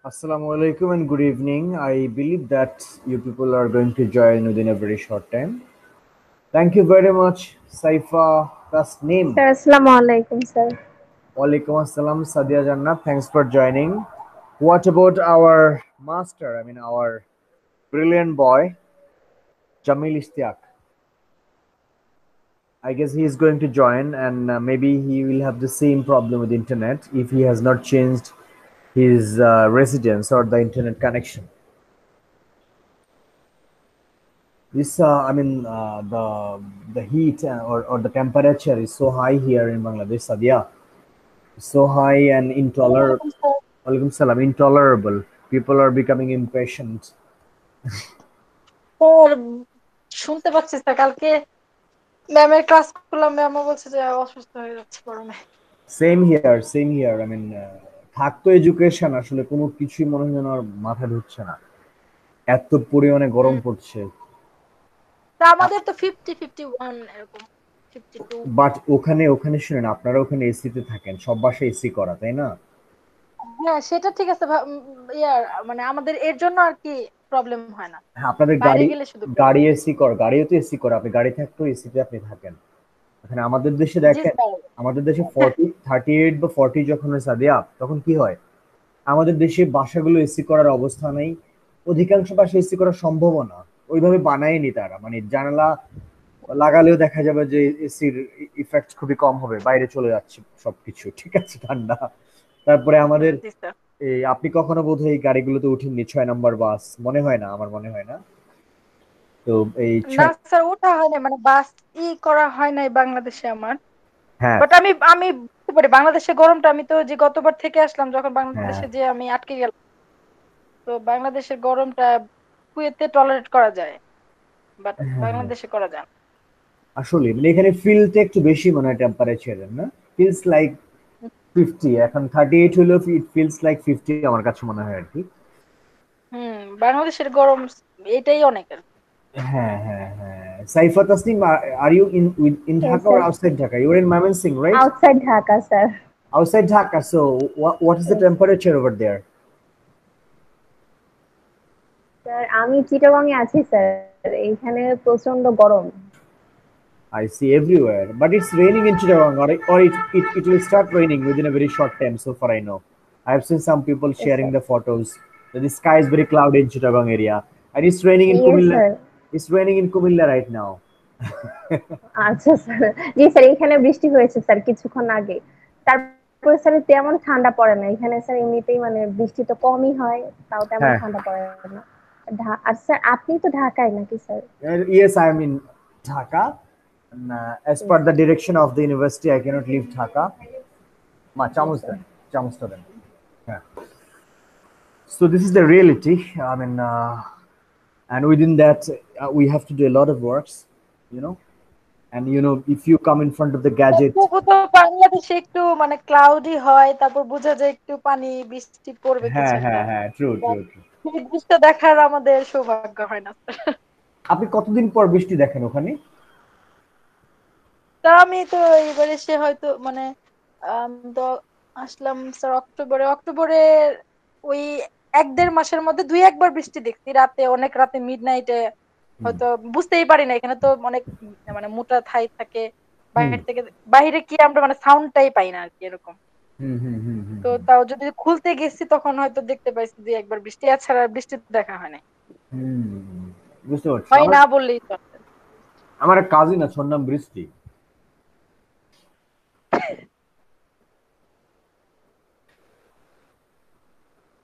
Assalamu alaikum and good evening. I believe that you people are going to join within a very short time. Thank you very much, Saifa Tasneem. Sir, Assalamu alaikum, sir. Walaikum assalam, Sadia Jannat. Thanks for joining. What about our master? Our brilliant boy, Jamil Ishtiaq. I guess he is going to join, and maybe he will have the same problem with internet if he has not changed his residence or the internet connection. This, the heat or the temperature is so high here in Bangladesh, Sadia. So high and intolerable. ওয়ালাইকুম sir. Walaikum salam, intolerable. People are becoming impatient. Sir শুনতে পাচ্ছি sir, কালকে ম্যামের class করলাম, ম্যামও বলছে যে অসুস্থ হয়ে যাচ্ছে গরমে। Same here, same here. থাকতো এডুকেশন আসলে কোনো কিছুই মনে হয় যেন আর মাথায় ঢুকছে না। এত পরিমাণে গরম হুম। পড়ছে। তা আমাদের তো 50-51 এরকম 52। বাট ওখানে শুনেন, আপনারা ওখানে এসিতে থাকেন, সব বাসায় এসি করা, তাই না? হ্যাঁ সেটা ঠিক আছে, ইয়ার মানে আমাদের এর জন্য আর কি প্রবলেম হয় না, হ্যাঁ, আপনাদের বাইরে গাড়ি গেলে শুধু গাড়ি প্রবলেম। এসি কর, গাড়িও তো এসি করা, আপনি গাড়ি থাকতেও এসিতে আপনি থাকেন। এখানে আমাদের দেশে জি দেখেন, স্যার। আমাদের দেশে 38 বা 40 যখন হয় সাদিয়া, তখন কি হয়? আমাদের দেশে বাসাগুলো এসি করার অবস্থা নেই, অধিকাংশ বাসা এসি করা সম্ভব না, ওইভাবে বানায়নি তারা, মানে জানালা লাগালেও দেখা যাবে যে এসির ইফেক্ট খুবই কম হবে, বাইরে চলে যাচ্ছে সবকিছু, ঠিক আছে, ঠান্ডা। তারপরে আমাদের জি স্যার। এই, আপনি কখনো বোধহয় এই গাড়িগুলোতে উঠেননি, 6 নম্বর বাস, মনে হয় না, আমার মনে হয় না। তো এই না স্যার ওঠা হয় না, মানে বাস করা হয় নাই বাংলাদেশে আমার। হ্যাঁ, বাট আমি বুঝতে পারি বাংলাদেশে গরমটা, আমি তো যে গতবার থেকে আসলাম, যখন হ্যাঁ, বাংলাদেশে যে আমি আটকে গেলাম, তো বাংলাদেশের গরমটা কুয়েতে টলারেট করা যায়, বাট হ্যাঁ, হ্যাঁ, বাংলাদেশে করা যায় না। আসলে মানে এখানে ফিলটা একটু বেশি মনে হয় টেম্পারেচারের, না? ফিলস লাইক 50, এখন 38 হলেও ইট ফিলস লাইক 50 আমার কাছে মনে হয় আর কি। বাংলাদেশের গরম এটাই অনেক আর কি। হ্যাঁ, হ্যাঁ, হ্যাঁ। Saifa Tasnim, are you in Yes, Dhaka or sir. outside Dhaka? You're in Mymensingh, right? Outside Dhaka, sir. Outside Dhaka. So what is the Yes. temperature over there? Sir আমি চিটাগং এ আছি স্যার, এইখানে প্রচন্ড গরম। I see everywhere, but it's raining in Chittagong, or it will start raining within a very short time. So far I know, I have seen some people Yes, sharing sir. the photos that the sky is very cloudy in Chittagong area, and it's raining in Yes, Kumilla. sir. It's raining in Kumilla right now. আচ্ছা sir. জি sir, এখানে বৃষ্টি হয়েছে sir কিছুক্ষণ আগে। তারপরে sir তেমন ঠান্ডা পড়ে না এখানে স্যার, এমনিতেই মানে বৃষ্টি তো কমই হয়, তাও তেমন হ্যাঁ, ঠান্ডা পড়ে না। আর স্যার আপনি তো ঢাকায় নাকি sir? yes, I am in Dhaka. And, as per the direction of the university, I cannot leave Dhaka. Ma, জি চামচ স্যার। দেন, চামচটা দেন। হ্যাঁ। So this is the reality. And within that, we have to do a lot of works, you know. And if you come in front of the gadget, তবু তো বাংলাদেশে একটু মানে cloudy হয়, তারপর বোঝা যায় একটু পানি বৃষ্টি পড়বে কিছু হ্যাঁ, একটা। হ্যাঁ, হ্যাঁ, ট্রু, ট্রু, But ট্রু। সেই দৃশ্য দেখার আমাদের সৌভাগ্য হয় না। আপনি কতদিন পর বৃষ্টি দেখেন ওখানে? তা আমি তো এবার এসে হয়তো মানে তো আসলাম স্যার অক্টোবরে ওই 1-1.5 মাসের মধ্যে 2-1 বার বৃষ্টি দেখছি, রাতে, অনেক রাতে, মিডনাইটে। হুম, হয়তো বুঝতেই পারি না, এখানে তো অনেক মানে মোটা ছাই থাকে। হুম, বাইরে থেকে বাইরে কি আমরা মানে সাউন্ডটাই পাই না আর কি, এরকম। হুম, হুম, হুম, হুম, তো হুম, তাও যদি খুলতে গেছি তখন হয়তো দেখতে পাইছি 2-1 বার বৃষ্টি, এছাড়া বৃষ্টি দেখা হয় না। হুম, বুঝতে পারছি। হয় আমার না বললেই চলে। আমার এক কাজিন আছে, ওর নাম বৃষ্টি।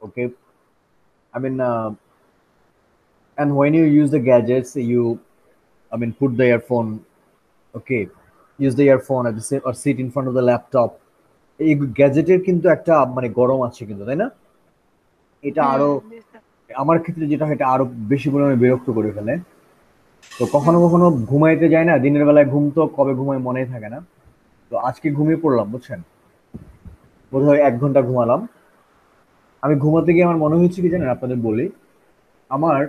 Okay, I mean, and when you use the gadgets, put the earphone. Okay, use the earphone at the same or sit in front of the laptop. এই গ্যাজেটের কিন্তু একটা মানে গরম আছে কিন্তু, তাই না? এটা আরো, বুঝতে। আমার ক্ষেত্রে যেটা হয়, এটা আরো বেশি পরিমাণে বিরক্ত করে ফেলে। তো কখনো হুম কখনো ঘুমাইতে যায় না, দিনের বেলায় ঘুম তো কবে ঘুমায় মনে থাকে না। তো আজকে ঘুমিয়ে পড়লাম, বুঝছেন, বোধহয় 1 ঘন্টা ঘুমালাম। আমি ঘুমাতে গিয়ে আমার মনে হয়েছে কি জানেন, আপনাদের বলি, আমার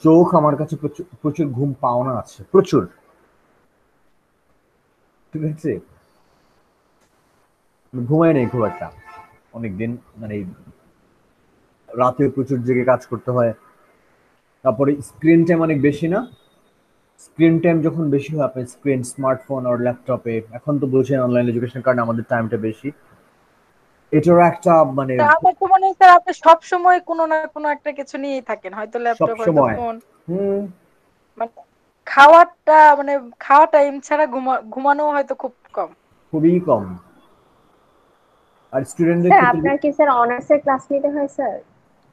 চোখ আমার কাছে প্রচুর প্রচুর ঘুম পাওনা আছে, প্রচুর, ঠিক আছে। ঘুমাই নেই খুব একটা অনেকদিন, মানে রাতে প্রচুর জেগে কাজ করতে হয়। তারপরে স্ক্রিন টাইম অনেক বেশি না? স্ক্রিন টাইম যখন বেশি হয় আপনার স্ক্রিন স্মার্টফোন আর ল্যাপটপে, এখন তো বলছেন অনলাইন এডুকেশন কারণে আমাদের টাইমটা বেশি, এটারও একটা মানে তা আমার তো মনে হয় স্যার আপনি সব সময় কোনো না কোনো একটা কিছু নিয়েই থাকেন, হয়তো সব ল্যাপটপ হয়তো সময় ফোন। হুম মানে খাওয়াটা মানে খাওয়া টাইম ছাড়া ঘুমানো হয়তো খুব কম। খুবই কম। আর স্টুডেন্টদের স্যার ক্ষেত্রে আপনার কি স্যার অনার্সের ক্লাস নিতে হয় স্যার?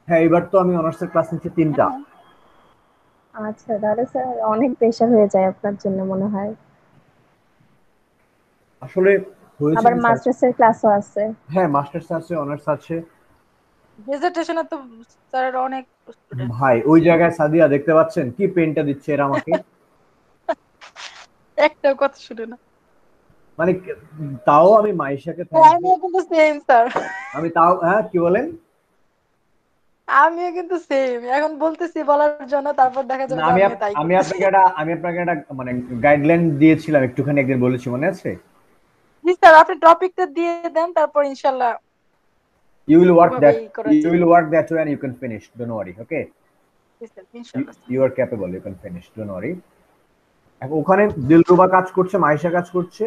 হ্যাঁ, এবার তো আমি অনার্সের ক্লাস নিচ্ছি 3টা। হ্যাঁ। আচ্ছা, তাহলে স্যার অনেক প্রেশার হয়ে যায় আপনার জন্য মনে হয়। আসলে হয়েছে আবার কি স্যার, মাস্টার্সের ক্লাসও আছে। হ্যাঁ মাস্টার্স আছে, অনার্স আছে। ডিসার্টেশনে তো স্যার অনেক স্টুডেন্ট। ভাই ওই জায়গায় সাদিয়া দেখতে পাচ্ছেন কি পেনটা দিচ্ছে এরা আমাকে, একটা কথা শুনে না। মানে তাও আমি মাইশাকে থ্যাংক দিই। আমিও কিন্তু সেম স্যার। আমি তাও, হ্যাঁ কি বলেন? আমিও কিন্তু সেম, এখন বলতেছি বলার জন্য, তারপর দেখা না যাবে যে আমি আমিও তাই আমি করতেছি। আপনাকে একটা মানে গাইডলাইন দিয়েছিলাম একটুখানি, একদিন বলেছি মনে আছে? জি স্যার, আপনি টপিকটা দিয়ে দেন, তারপর ইনশাল্লাহ ইউ উইল ওয়ার্ক দ্যাট, ওভাবেই করার ইউ চেষ্টা। Will work that way and you can finish, don't worry, okay? জি স্যার, ইনশাল্লাহ sir. You are capable, you can finish, don't worry. ওখানে দিলরুবা কাজ করছে, মাইশা কাজ করছে,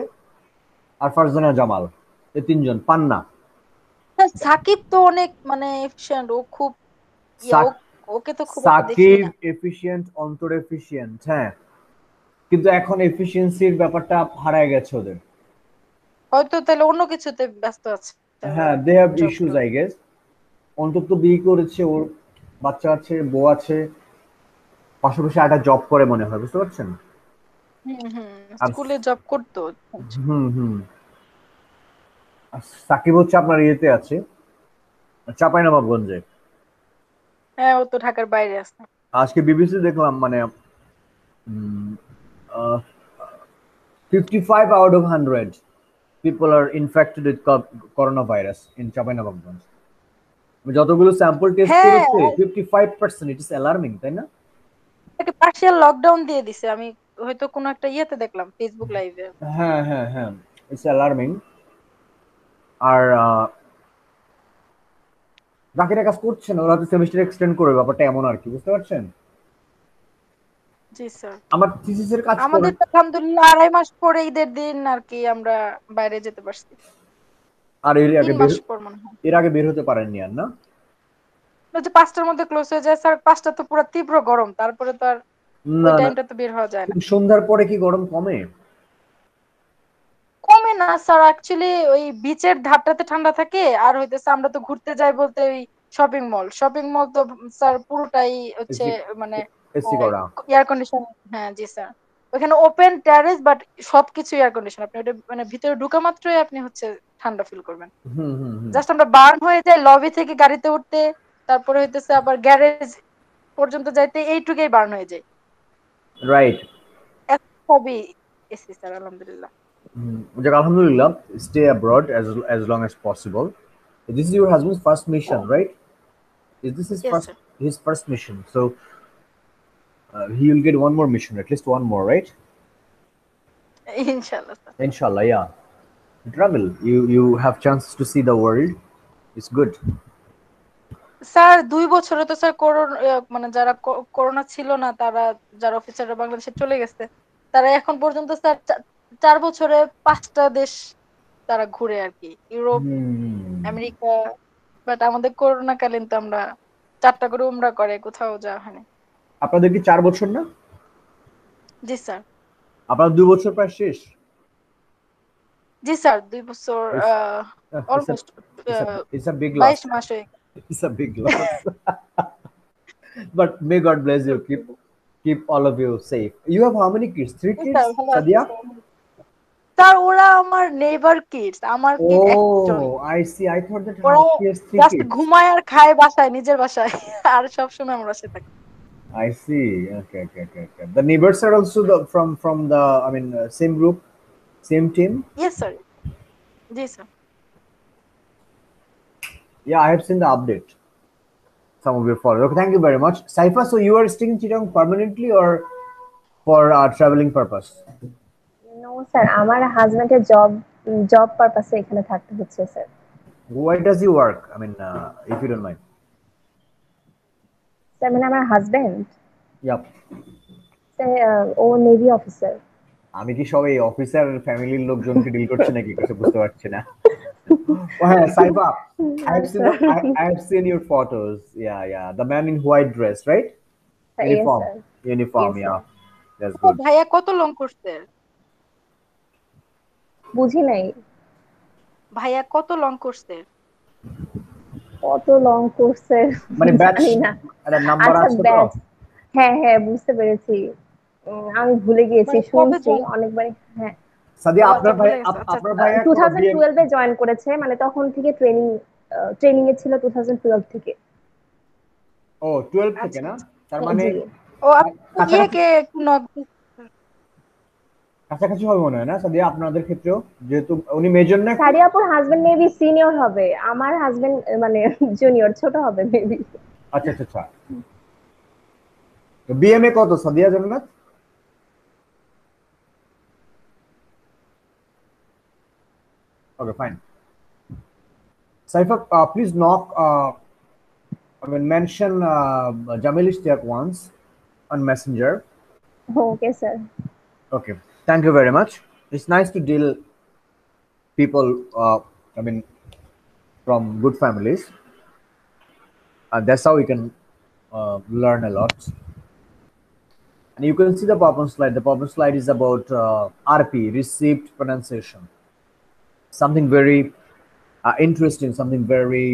আর ফারজানা জামাল, এই তিনজন পান্না। স্যার, সাকিব তো অনেক মানে এফিশিয়েন্ট, ও খুব ইয়া ও, সাক- ওকে তো খুব একটা দেখি সাকিব না। এফিশিয়েন্ট, অন্তর এফিশিয়েন্ট, হ্যাঁ, কিন্তু এখন এফিসিয়েন্সির ব্যাপারটা হারায় গেছে ওদের। হয়তো তাহলে অন্য কিছুতে ব্যস্ত আছে হ্যাঁ, দে হ্যাভ জব ইস্যুজ টব। I guess. অন্তত তো বিয়ে করেছে, ওর বাচ্চা আছে, বউ আছে, পাশাপাশি একটা জব করে মনে হয়, বুঝতে পারছেন? হুম হুম, আর স্কুলে জব করতো। হুম হুম আর সাকিব হচ্ছে আপনার ইয়েতে আছে, চাঁপাইনবাবগঞ্জে। হ্যাঁ, ও তো ঢাকার বাইরে আছে। আজকে বিবিসি দেখলাম মানে 55 out of 100 people are infected with coronavirus in Chapainawabganj. যতগুলো স্যাম্পল টেস্ট হ্যাঁ, করেছে 55%, ইট ইজ অ্যালার্মিং, তাই না? একটা পার্শিয়াল লকডাউন দিয়ে দিছে, আমি হয়তো কোনো একটা ইয়েতে দেখলাম ফেসবুক লাইভে। হ্যাঁ হ্যাঁ হ্যাঁ, ইটস অ্যালার্মিং। আর বাকিরা কাজ করছে না, ওরা হয়তো সেমিস্টার এক্সটেন্ড করবে, ব্যাপারটা এমন আর কি, বুঝতে পারছেন? জি স্যার। আমার থিসিসের কাজ করে। আমাদের তো আলহামদুলিল্লাহ 2.5 মাস পরে ঈদের দিন আর কি আমরা বাইরে যেতে পারছি। আর 3 মাস পর মনে হয়। এর আগে বের হতে পারেননি আর না? ওই যে 5টার মধ্যে ক্লোজ হয়ে যায় স্যার, 5টা তো পুরো তীব্র গরম, তারপরে তো আর ওই না না, টাইমটা তো বের হওয়া যায় না। কিন্তু সন্ধ্যার পরে কি গরম কমে? কমে না স্যার, অ্যাকচুয়ালি ওই বিচের ধারটাতে ঠান্ডা থাকে, আর হইতেছে আমরা তো ঘুরতে যাই বলতে ওই শপিং মল তো স্যার পুরোটাই হচ্ছে এসি, মানে এসি করা। Air condition. হ্যাঁ জি স্যার, ওখানে ওপেন টেরেস বাট সবকিছু এয়ার কন্ডিশন, আপনি ওটা মানে ভিতরে ঢোকা মাত্রই আপনি হচ্ছে ঠান্ডা ফিল করবেন। হুম হুম হুম জাস্ট আমরা বার্ন হয়ে যাই লবি থেকে গাড়িতে উঠতে, তারপরে হইতেছে আবার গ্যারেজ পর্যন্ত যাইতে, এইটুকুই বার্ন হয়ে যায়। রাইট। এত সবই এসি স্যার আলহামদুলিল্লাহ। যাক আলহামদুলিল্লাহ, stay abroad as long as possible. This is your husband's first mission, right? Is this his yes first, sir. his first mission? So he will get one more mission, at least one more, right? ইনশাআল্লাহ sir. Inshallah, yeah. Travel, you have chances to see the world. It's good. Sir 2 বছরে তো sir corona মানে যারা corona ছিল না, তারা যারা অফিসাররা বাংলাদেশে চলে গেছে, তারা এখন পর্যন্ত স্যার 4 বছরে 5টা দেশ তারা ঘুরে আর কি, ইউরোপ, Hmm. আমেরিকা। বাট আমাদের করোনা কালীন তো আমরা 4টা করে উমরা করে কোথাও যাওয়া হয়নি। আপনাদের কি 4 বছর না? জি স্যার। আপনার 2 বছর প্রায় শেষ। জি স্যার, 2 বছর It's, it's a almost it's a big loss. 22 মাস হয়ে গেছে। It's a big loss. But may God bless you. Keep all of you safe. You have how many kids? Three G kids, sir, ভালো আছে Sadia? Sir. Sir ওরা আমার neighbour kids, আমার kid একজনই। Oh, I see. I thought that ওরা she has three just kids. ঘুমায় আর খায় বাসায়, নিজের বাসায়। আর সব সময় আমার বাসায় থাকে। I see. Okay, okay, okay, okay. The neighbors are also from the, I mean, same group, same team. Yes sir. G sir. Yeah, I have seen the update. Some of your followers. Okay, thank you very much, Saifa. So you are staying in Chittagong permanently or for traveling purpose? No sir, আমার হাজবেন্ডের job job পারপাসে এখানে থাকতে হচ্ছে sir. Where does he work? I mean, if you don't mind. Sir মানে আমার husband yup. Sir ও navy officer. আমি কি সব এই অফিসার ফ্যামিলির লোকজনকে ডিল করছি নাকি কিছু বুঝতে পারছি না। ও হ্যাঁ, Saifa, I have seen your photos. Yeah, yeah. The man in white dress, right? Yes Uniform. Sir, Uniform, yes yeah. Sir. That's ও good. ভাইয়া কত লং করছে? বুঝি নাই। ভাইয়া কত লং করছে? কত লং কোর্সের মানে ব্যাচ জানি না। একটা নাম্বার আচ্ছা আছে তো? ব্যাচ, হ্যাঁ হ্যাঁ বুঝতে পেরেছি। আমি ভুলে গিয়েছি, মানে কবে শুনছি জয়েন? অনেকবারই। হ্যাঁ, ও সাদিয়া, আচ্ছা, আপনার ভাই ভুলে গেছে। আচ্ছা আপনার আচ্ছা। ভাইয়া 2012 এ জয়েন করেছে, মানে তখন থেকে ট্রেনিং ট্রেনিং এ ছিল 2012 থেকে। ও 12 থেকে আচ্ছা না? আচ্ছা। তার মানে জি। ও আপনি কাছাকাছি ইয়েকে নক। কাছাকাছি হবে মনে হয় না সাদিয়া আপনাদের ক্ষেত্রেও, যেহেতু উনি মেজর না একটু? সারিয়াপুর হাজবেন্ড মেবি সিনিয়র হবে, আমার হাজবেন্ড মানে জুনিয়র, ছোট হবে মেবি। আচ্ছা আচ্ছা আচ্ছা। বিএমএ কত সাদিয়া জান্নাত? Okay fine. Saifa, please knock, mention Jamil Ishtiaq once on Messenger. Okay sir. Okay, thank you very much. It's nice to deal people, I mean, from good families. That's how we can learn a lot. And you can see the PowerPoint slide. The PowerPoint slide is about RP, received pronunciation. Something very interesting, something very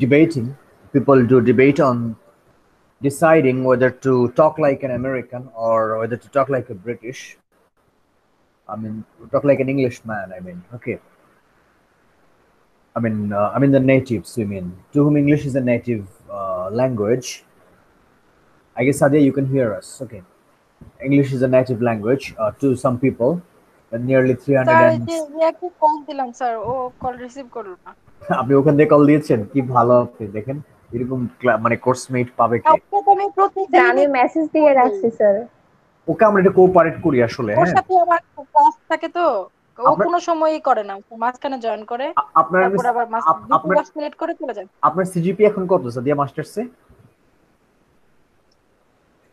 debating. People do debate on deciding whether to talk like an American or whether to talk like a British. I mean, talk like an Englishman. I mean, okay. I mean the natives. I mean, to whom English is a native language. I guess Sadia, you can hear us. Okay, English is a native language to some people. And nearly 300 sir এই and যে ইয়াকে call দিলাম sir, ও call receive করলো না। আপনি ওখান থেকে call দিয়েছেন, কি ভালো আপনি দেখেন, এরকম মানে কোর্সমেট পাবে কে? ওকে তো আমি স্যার আমি প্রতিদিনই মেসেজ দিয়ে কল দেই। রাখছি স্যার। ওকে আমরা এটা কোঅপারেট করি আসলে, ওর হ্যাঁ। সাথে আমার কাজ থাকে তো, ও আপনার কোনো সময়ই করে না, মাঝখানে জয়েন করে, আপনার তারপর আবার দুটো আপনার 10 মিনিট করে চলে যায়। আপনার সিজিপি এখন কত সাদিয়া মাস্টার্সে?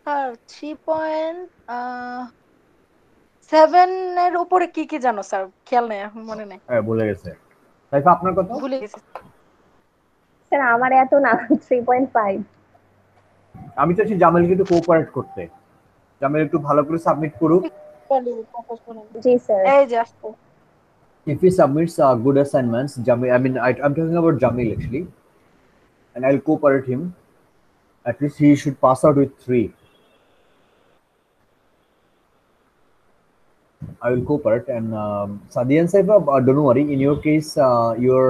স্যার 3.7 এর উপরে কি কি জানো স্যার? খেয়াল নেই, এখন মনে নেই, হ্যাঁ ভুলে গেছে। সাইফা আপনার কত? ভুলে গেছি। স্যার আমার এত না, 3.5। আমি চাইছি জামিলকে একটু কোঅপারেট করতে। জামিল একটু ভালো করে সাবমিট করুক। কথা শুনেন। জি স্যার। এই যে আসতো। If he submits good assignments, Jamil, I mean, I'm talking about Jamil actually, and I'll cooperate him. At least he should pass out with 3. I will cooperate. And Sadia and Saifa, don't worry. In your case, your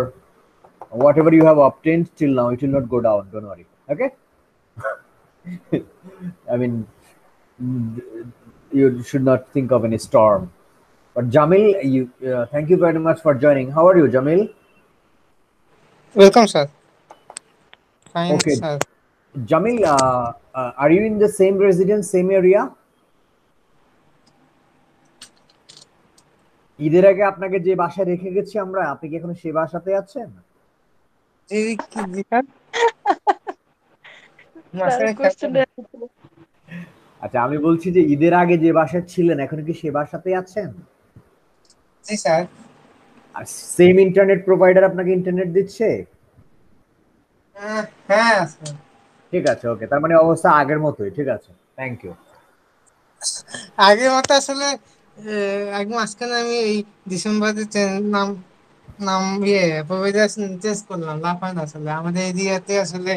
whatever you have obtained till now, it will not go down. Don't worry. Okay. I mean, you should not think of any storm. But Jamil, you thank you very much for joining. How are you, Jamil? Welcome, sir. Fine, Okay, sir. Jamil, are you in the same residence, same area? ঈদের আগে আপনাকে যে বাসায় রেখে গেছি আমরা, আপনি কি এখন সেই বাসাতে আছেন? জি কি জি স্যার? স্যার মাসে কোশ্চেন। আচ্ছা, আমি বলছি যে ঈদের আগে যে বাসায় ছিলেন এখন কি সে বাসাতে আছেন? জি স্যার। আর সেম ইন্টারনেট প্রোভাইডার আপনাকে ইন্টারনেট দিচ্ছে? হ্যাঁ স্যার। ঠিক আছে, ওকে, তার মানে অবস্থা আগের মতোই। ঠিক আছে, থ্যাংক ইউ। আগের মতো আসলে আগে মাঝখানে আমি এই ডিসেম্বরে নাম নাম প্রোভাইডার চেঞ্জ করলাম, লাভ হয় না আসলে আমাদের এরিয়াতে, আসলে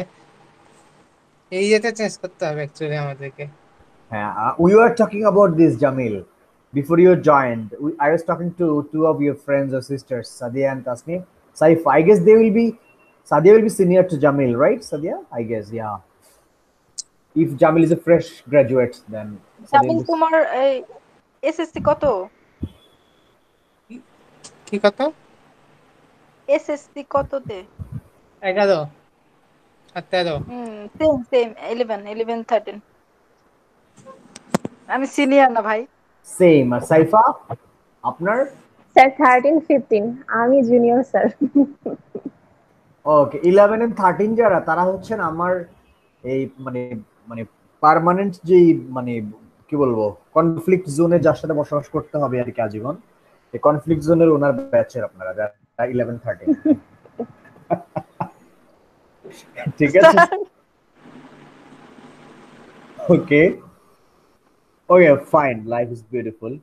এই ইয়েতে চেঞ্জ করতে হবে অ্যাকচুয়ালি আমাদেরকে। We were talking about this, Jamil. Before you joined, I was talking to two of your friends or sisters, Sadia and Tasneem. Saif, I guess Sadia will be senior to Jamil, right? Sadia, I guess, yeah. If Jamil is a fresh graduate, then Sadia Jamil will be. তোমার এই SSC কত? কি কত? SSC কততে? 11 আর 13। Same same 11 13। আমি senior না ভাই। Same. আর সাইফা আপনার? স্যার 13 15, আমি জুনিয়র স্যার। ওকে 11 and 13 যারা তারা হচ্ছেন আমার এই মানে মানে পার্মানেন্ট যেই মানে কি বলবো কনফ্লিক্ট জোনে যার সাথে বসবাস করতে হবে আর কি আজীবন, এই কনফ্লিক্ট জোনের ওনার ব্যাচের আপনারা যারা 11-13। ঠিক আছে, sir okay, okay fine, life is beautiful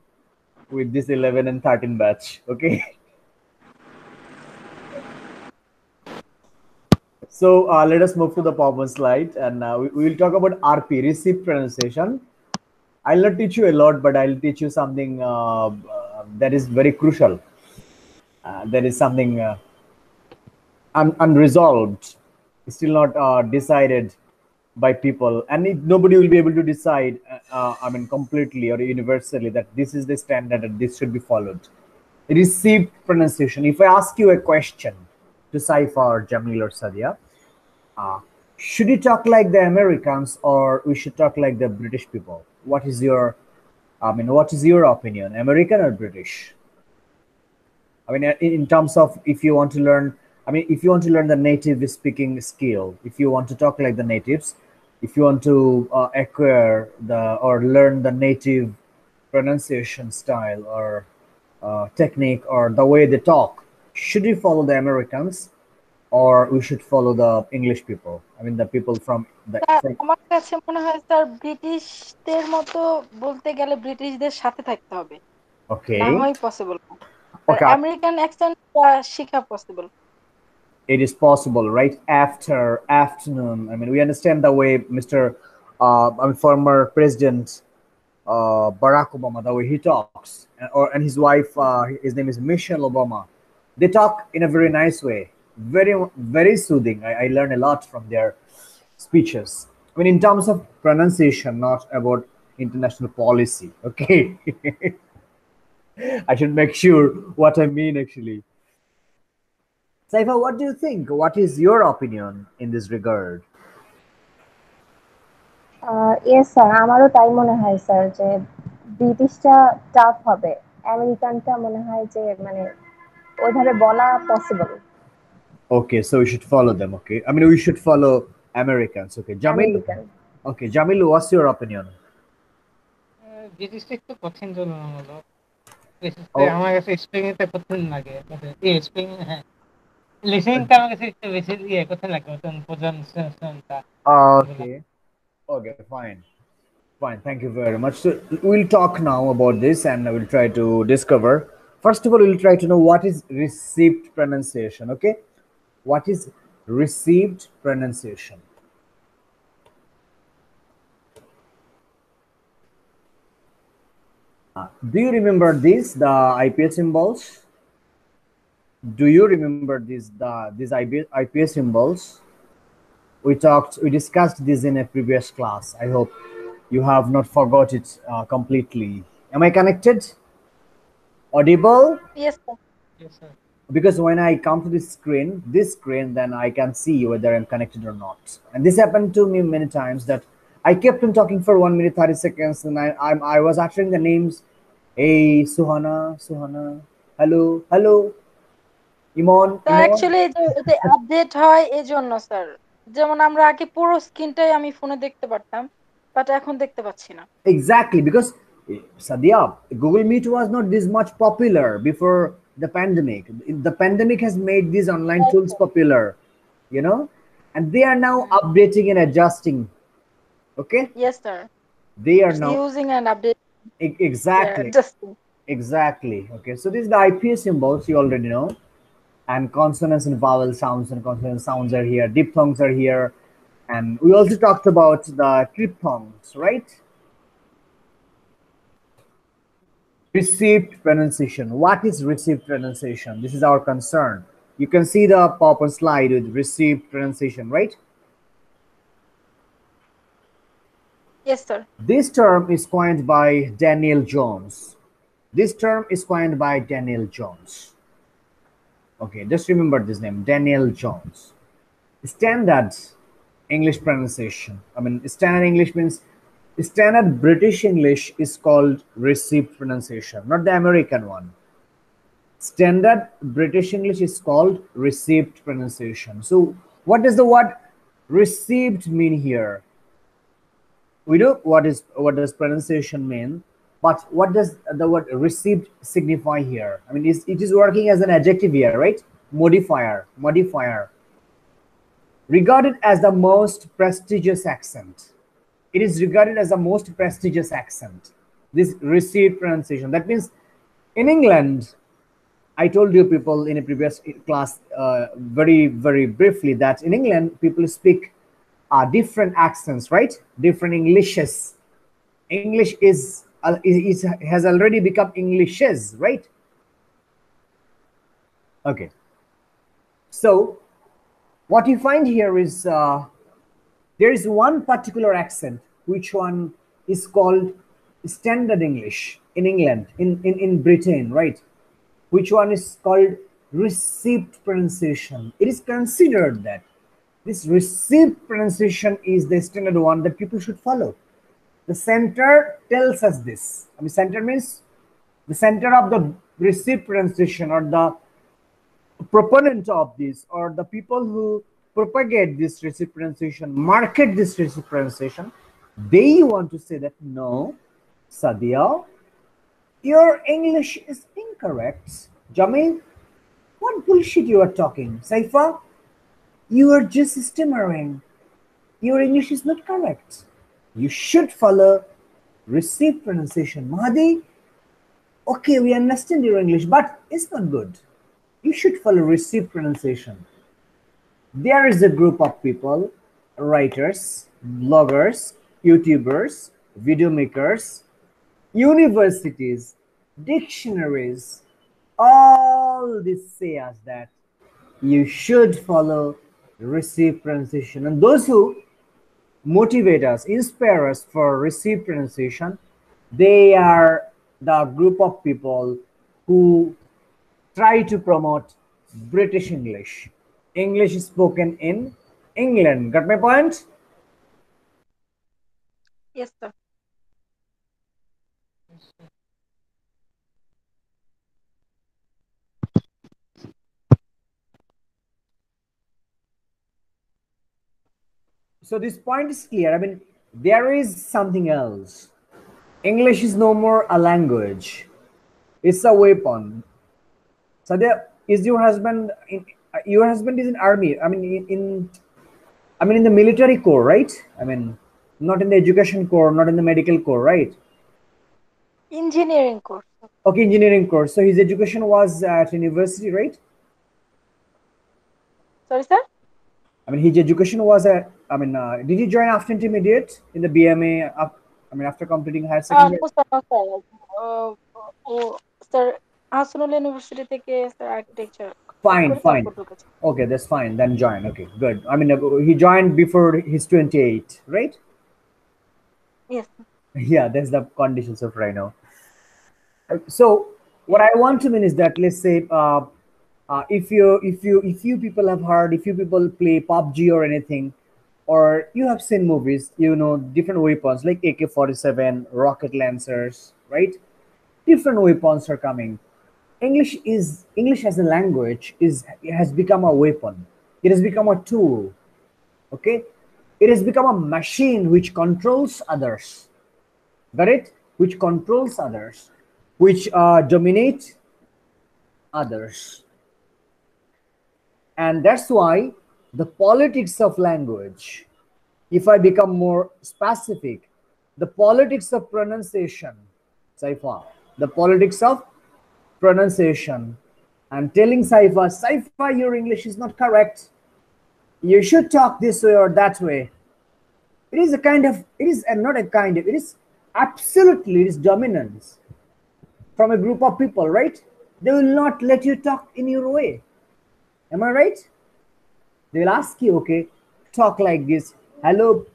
with this 11 and 13 batch, okay. So let us move to the PowerPoint slide, and we will talk about RP, receipt pronunciation. I'll not teach you a lot, but I'll teach you something that is very crucial. That is something unresolved, still not decided by people, and nobody will be able to decide. I mean, completely or universally that this is the standard and this should be followed. Received pronunciation. If I ask you a question to Saifa or Jamil or Sadia, should you talk like the Americans or we should talk like the British people? What is your, I mean, what is your opinion, American or British? I mean, in terms of if you want to learn, I mean, if you want to learn the native speaking skill, if you want to talk like the natives, if you want to acquire the or learn the native pronunciation style or technique or the way they talk, should you follow the Americans or we should follow the English people? I mean, the people from the sir from, আমার কাছে মনে হয় sir ব্রিটিশদের মতো বলতে গেলে ব্রিটিশদের সাথে থাকতে হবে, না okay, হয় পসিবল না। আর okay, আমেরিকান অ্যাকসেন্ট শেখা possible. it is possible, right? After afternoon, I mean, we understand the way Mr. I mean, former President Barack Obama, the way he talks, and his wife, his name is Michelle Obama. They talk in a very nice way, very soothing. I learn a lot from their speeches. I mean, in terms of pronunciation, not about international policy. Okay, I should make sure what I mean actually. Saifa, what do you think? What is your opinion in this regard? Yes sir, আমারও তাই মনে হয় sir যে ব্রিটিশটা tough হবে, আমেরিকানটা মনে হয় যে মানে ওইভাবে বলা possible. Okay, so we should follow them. Okay, I mean, we should follow Americans. Okay, Jamil. American. Okay, Jamil, what's your opinion? জিনিসটা একটু কঠিন তুলনামূলক, বিশেষ করে Oh, আমার কাছে স্পেলিংটা কঠিন লাগে। স্পেলিং, হ্যাঁ, লিসেনিংটা আমার কাছে একটু বেশি কঠিন লাগে, প্রনাউন্সিয়েশনটা এগুলা। okay, okay, fine. Fine, thank you very much. So we'll talk now about this and we'll try to discover. First of all, we'll try to know what is received pronunciation. Okay, what is received pronunciation? Do you remember this? The IPS symbols. Do you remember these IPS symbols? We discussed this in a previous class. I hope you have not forgot it completely. Am I connected? Audible? Yes sir. Yes, sir. Because when I come to this screen, then I can see whether I'm connected or not. And this happened to me many times that I kept on talking for 1 minute 30 seconds, and I was uttering the names. Hey, Suhana, hello, hello, Imon, sir Imon. Actually যে update হয় এই জন্য sir, যেমন আমরা আগে পুরো স্ক্রিনটাই আমি ফোনে দেখতে পারতাম, বাট এখন দেখতে পাচ্ছি না। Exactly, because Sadia, Google Meet was not this much popular before the pandemic. The pandemic has made these online tools popular, you know, and they are now updating and adjusting. Okay, yes sir, they are now using and update exactly, adjusting. exactly. Okay, so this is the IPS symbols you already know, and consonants and vowel sounds and consonant sounds are here. Diphthongs are here, and we also talked about the triphthongs, right? Received pronunciation. What is received pronunciation? This is our concern. You can see the PowerPoint slide with received pronunciation, right? Yes sir. This term is coined by Daniel Jones. This term is coined by Daniel Jones. Okay, just remember this name, Daniel Jones. Standard English pronunciation. I mean, standard English means standard British English is called received pronunciation, not the American one. Standard British English is called received pronunciation. So what does the word received mean here? We know what does pronunciation mean, but what does the word received signify here? I mean, it is working as an adjective here, right? Modifier. Regarded as the most prestigious accent. It is regarded as the most prestigious accent. This received pronunciation. That means in England, I told you people in a previous class very, very briefly that in England, people speak different accents, right? Different Englishes. English has already become Englishes, right? Okay. So what you find here is there is one particular accent, which one is called Standard English in England, in Britain, right? Which one is called received pronunciation. It is considered that this received pronunciation is the standard one that people should follow. The center tells us this. I mean, center means the center of the received pronunciation, or the proponent of this, or the people who propagate this received pronunciation, market this received pronunciation. They want to say that no, Sadia, your English is incorrect. Jamil, what bullshit you are talking? Saifa, you are just stammering. Your English is not correct. You should follow received pronunciation. Mahdi, okay, we understand your English, but it's not good. You should follow received pronunciation. There is a group of people, writers, bloggers, YouTubers, video makers, universities, dictionaries, all this say us that you should follow received pronunciation. And those who motivate us, inspire us for received pronunciation, they are the group of people who try to promote British English, English spoken in England. Got my point? Yes, sir. So this point is clear. I mean, there is something else. English is no more a language. It's a weapon. So there is your husband is in army. I mean in the military corps, right? I mean, not in the education corps, not in the medical corps, right? Engineering course. Okay, engineering course. So his education was at university, right? Sorry, sir? I mean, his education was at, did he join after intermediate in the BMA, after completing higher secondary? No, sir, no, sir. Sir, Hasanul University থেকে sir architecture. Fine. Okay, that's fine. Then join. Okay, good. I mean, he joined before his 28, right? Yes. Yeah, that's the conditions of right now. So what I want to mean is that, let's say, if you people have heard, if you people play PUBG or anything, or you have seen movies, you know, different weapons like AK-47, rocket lancers, right? Different weapons are coming. English as a language has become a weapon. It has become a tool. Okay, it has become a machine which controls others. Got it? Which controls others, which dominate others. And that's why the politics of language, if I become more specific, the politics of pronunciation, Saifa, the politics of pronunciation. I'm telling Saifa, your English is not correct. You should talk this way or that way. It is absolutely, it is dominance from a group of people, right? They will not let you talk in your way. Am I right? They will ask you, okay, talk like this. Hello.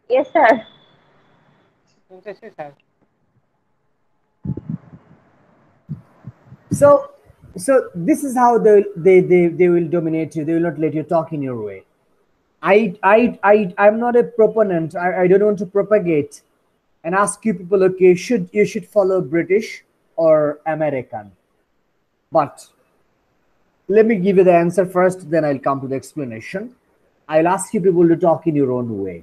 Yes, sir. So this is how they will dominate you. They will not let you talk in your way. I'm not a proponent. I don't want to propagate and ask you people, okay, you should follow British or American. But let me give you the answer first, then I'll come to the explanation. I'll ask you people to talk in your own way.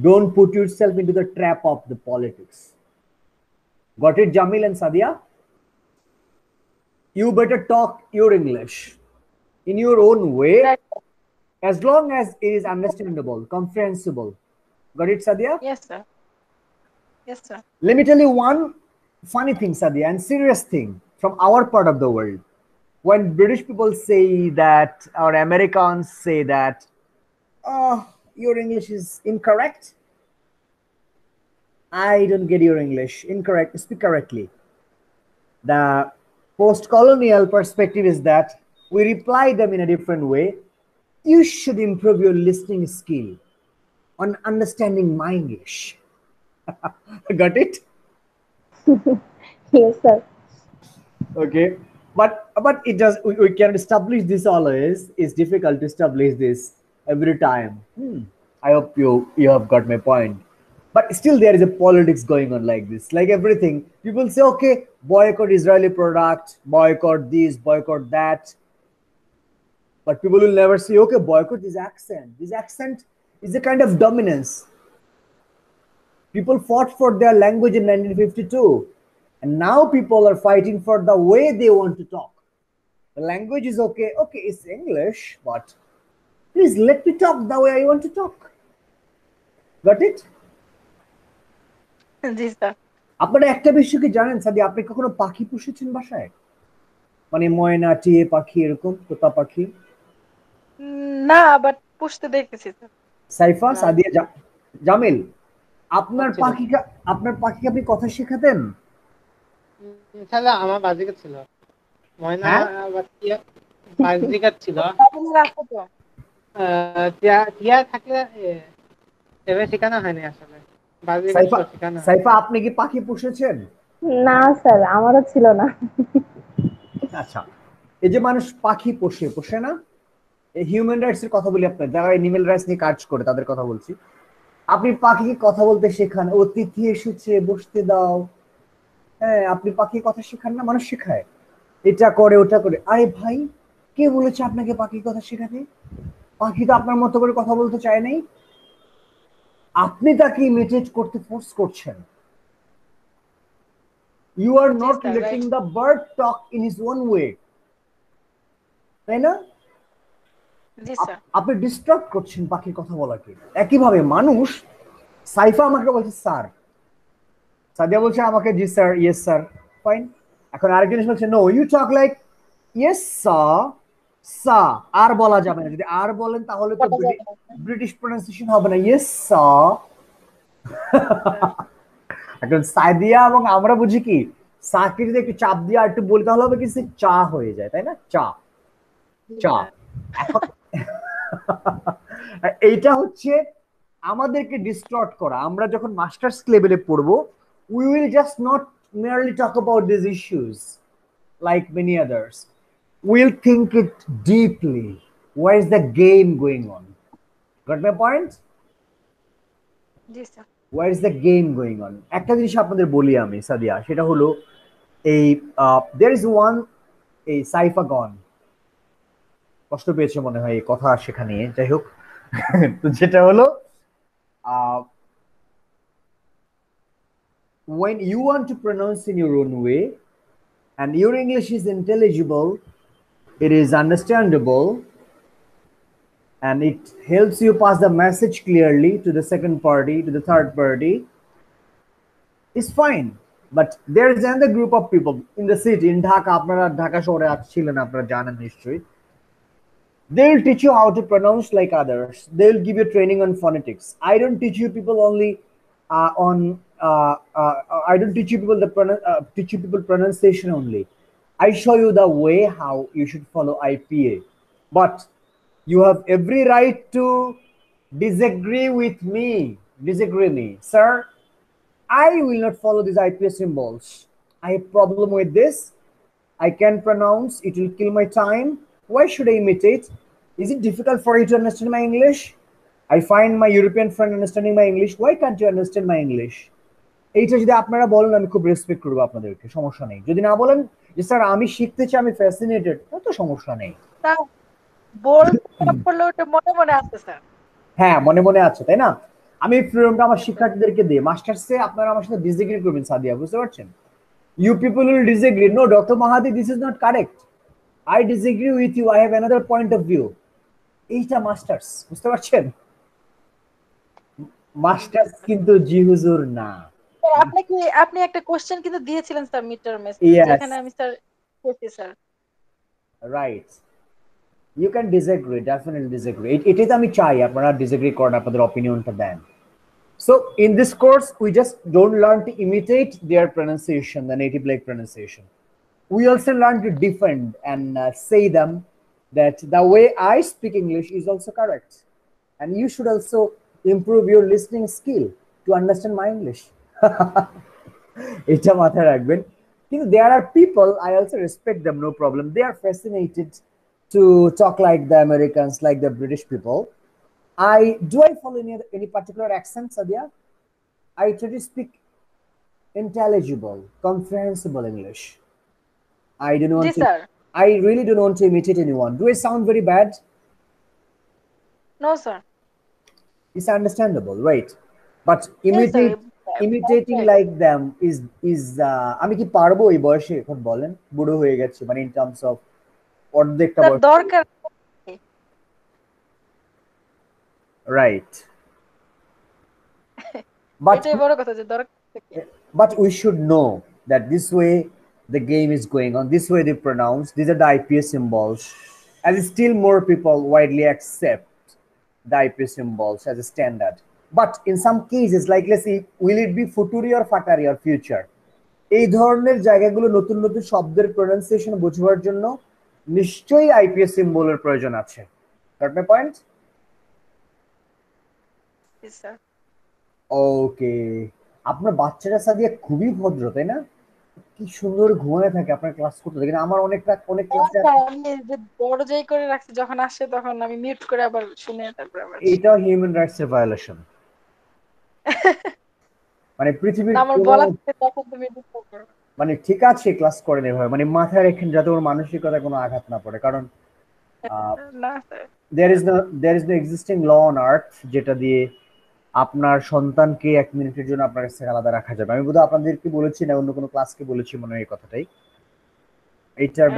Don't put yourself into the trap of the politics. Got it, Jamil and Sadia? You better talk your English in your own way, Right. as long as it is understandable, comprehensible. Got it, Sadia? Yes, sir. Yes, sir. Let me tell you one funny thing, Sadia, and serious thing from our part of the world. When British people say that, or Americans say that, oh, your English is incorrect. I don't get your English. Incorrect. Speak correctly. The post-colonial perspective is that we reply them in a different way. You should improve your listening skill on understanding my English. Got it? Yes, sir. Okay. But it does, we can establish this always. It's difficult to establish this every time. I hope you have got my point. But still there is a politics going on like this. Like everything, people say, okay, boycott Israeli product, boycott this, boycott that. But people will never say, okay, boycott this accent. This accent is a kind of dominance. People fought for their language in 1952. And now people are fighting for the way they want to talk. The language is okay. Okay, it's English, but please let me talk the way I want to talk. Got it? G sir. আপনারা একটা বিষয় কি জানেন সাদি, আপনি কখনো পাখি পুষেছেন বাসায়? মানে ময়না, টিয়ে পাখি, এরকম তোতা পাখি? না, বাট পুষতে দেখেছি স্যার। সাইফা, না। সাদিয়া, জামিল, আপনার ছিল। পাখিকে আপনি কথা শেখাতেন? তাহলে আমার বাজিকার ছিল, ময়না হ্যাঁ? বাজিকার ছিল। আপনার আছে তো? টিয়া থাকলে এভাবে শেখানো হয়নি আসলে। বাজিকার সাইফা, ছিল শেখানো। সাইফা, আপনি কি পাখি পুষেছেন? না স্যার, আমারও ছিল না। আচ্ছা, এই যে মানুষ পাখি পোষে না, হিউম্যান রাইটস এর কথা বলি, আপনার যারা এনিম্যাল রাইটস নিয়ে কাজ করে তাদের কথা বলছি। আপনি পাখিকে কথা বলতে শেখান, অতিথি এসেছে বসতে দাও, হ্যাঁ, আপনি পাখি কথা শেখান না? মানুষ শেখায়, এটা করে ওটা করে। আরে ভাই, কে বলেছে আপনাকে পাখির কথা শেখাতে? পাখি তো আপনার মতো করে কথা বলতে চায় নাই, আপনি তাকে ইমিটেট করতে ফোর্স করছেন। ইউ আর জি not sir, letting right. The bird talk in his own way, তাই না? জি স্যার। আপনি ডিস্ট্রাক্ট করছেন পাখির কথা বলাকে। একইভাবে মানুষ, সাইফা আমাকে বলছে স্যার, সাদিয়া বলছে আমাকে জি স্যার, ইয়েস স্যার, ফাইন। এখন আরেকজন এসে বলছে no, you talk like yes sir, সা আর বলা যাবে না। যদি আর বলেন তাহলে তো বলা যাবে না। ব্রিটিশ প্রনাউন্সিয়েশন হবে না, ইয়েস স্যার। এখন সাদিয়া এবং আমরা বুঝি কি, সাকে যদি একটু চাপ দিয়ে আর একটু বলি তাহলে হবে কি, সে চা হয়ে যায়, তাই না? চা, চা। এখন এইটা হচ্ছে আমাদেরকে ডিস্টর্ট করা। আমরা যখন মাস্টার্স লেভেলে পড়বো, we will just not merely talk about these issues like many others. We'll think it deeply. Where is the game going on? Got my point? G sir. Where is the game going on? একটা জিনিস আপনাদের বলি আমি সাদিয়া, সেটা হলো এই there is one, এই সাইফা গন কষ্ট পেয়েছে মনে হয় এই কথা শেখা নিয়ে, যাই হোক। তো যেটা হলো, when you want to pronounce in your own way and your English is intelligible, it is understandable, and it helps you pass the message clearly to the second party, to the third party, it's fine. But there is another group of people in the city, in Dhaka, আপনারা ঢাকা শহরে ছিলেন, আপনারা জানেন নিশ্চয়ই, they will teach you how to pronounce like others. They will give you training on phonetics. I don't teach you people only I don't teach you people teach you people pronunciation only. I show you the way how you should follow IPA. But you have every right to disagree with me. Disagree me, sir. I will not follow these IPA symbols. I have problem with this. I can pronounce. It will kill my time. Why should I imitate? Is it difficult for you to understand my English? I find my European friend understanding my English. Why can't you understand my English? এইটা যদি আপনারা বলেন আমি খুব respect করবো আপনাদেরকে, সমস্যা নেই। যদি না বলেন যে স্যার আমি শিখতে চাই, আমি ফ্যাসিনেটেড, তো সমস্যা নেই। স্যার বলতে না পারলে ওটা মনে মনে আছে স্যার। হ্যাঁ, মনে মনে আছে, তাই না? আমি ফ্রিডমটা আমার শিক্ষার্থীদেরকে দিই। মাস্টার্সে আপনারা আমার সাথে ডিসএগ্রি করবেন সাদিয়া, বুঝতে পারছেন? You people will disagree. No, Dr. Mahadi, this is not correct. I disagree with you. I have another point of view. এইটা মাস্টার্স, বুঝতে পারছেন? মাস্টার্স কিন্তু জি হুজুর না। আপনি একটা কোশ্চেন কিন্তু দিয়েছিলেন স্যার মিড টার্মে, যেখানে আমি স্যার করেছি sir. Right, you can disagree, definitely disagree. এটাই তো আমি চাই আপনারা ডিসএগ্রি করেন, আপনাদের অপিনিয়নটা দেন। So in this course we just don't learn to imitate their pronunciation, the native like pronunciation. We also learn to defend and say them that the way I speak English is also correct, and you should also improve your listening skill to understand my English. এটা মাথায় রাখবেন। কিন্তু there are people, I also respect them, no problem. They are fascinated to talk like the Americans, like the British people. Do I follow any particular accent, Sadia? I try to speak intelligible, comprehensible English. I don't want G to. Sir. I really don't want to imitate anyone. Do I sound very bad? No sir. It's understandable, right? But Yes, sir. imitating like them is আমি কি পারবো এই বয়সে? এখন বলেন, বুড়ো হয়ে গেছে, মানে in terms of অর্ধেকটা স্যার বয়স। দরকার Right. But এটাই বড় কথা, যে দরকার থাকে। but we should know that this way the game is going on, this way they pronounce, these are the IPS symbols, and still more people widely accept the IPS symbols as a standard. But in some cases, like let's see, will it be futuri or fatari or future? এই ধরনের জায়গাগুলো নতুন নতুন শব্দের pronunciation বোঝার জন্য নিশ্চয়ই IPS সিম্বলের প্রয়োজন আছে। Got my point? জি স্যার। ওকে, আপনার বাচ্চারা সাদিয়া খুবই ভদ্র, তাই না? কি সুন্দর ঘুমায় থাকে আপনার ক্লাস করতে দেখেন। আমার অনেক ক্লাসে আমি যে দরজাই করে রাখছি, যখন আসে তখন আমি মিউট করে আবার শুনে তারপর আবার। এটাও হিউম্যান রাইটস এর ভায়োলেশন। মানে পৃথিবীর আমার কোনো, বলা থাকে তখন তুমি ডিস্টার্ব করো। মানে ঠিক আছে ক্লাস করেন এভাবে, মানে মাথায় রেখেন যাতে ওর মানসিকতায় কোনো আঘাত না পড়ে। কারণ না sir. there is no existing law on earth যেটা দিয়ে আপনার সন্তানকে 1 মিনিটের জন্য আপনার কাছে আলাদা রাখা যাবে। আমি বোধহয় আপনাদেরকে বলেছি না, অন্য কোনো ক্লাসকে বলেছি মনে হয় এই কথাটাই। এটার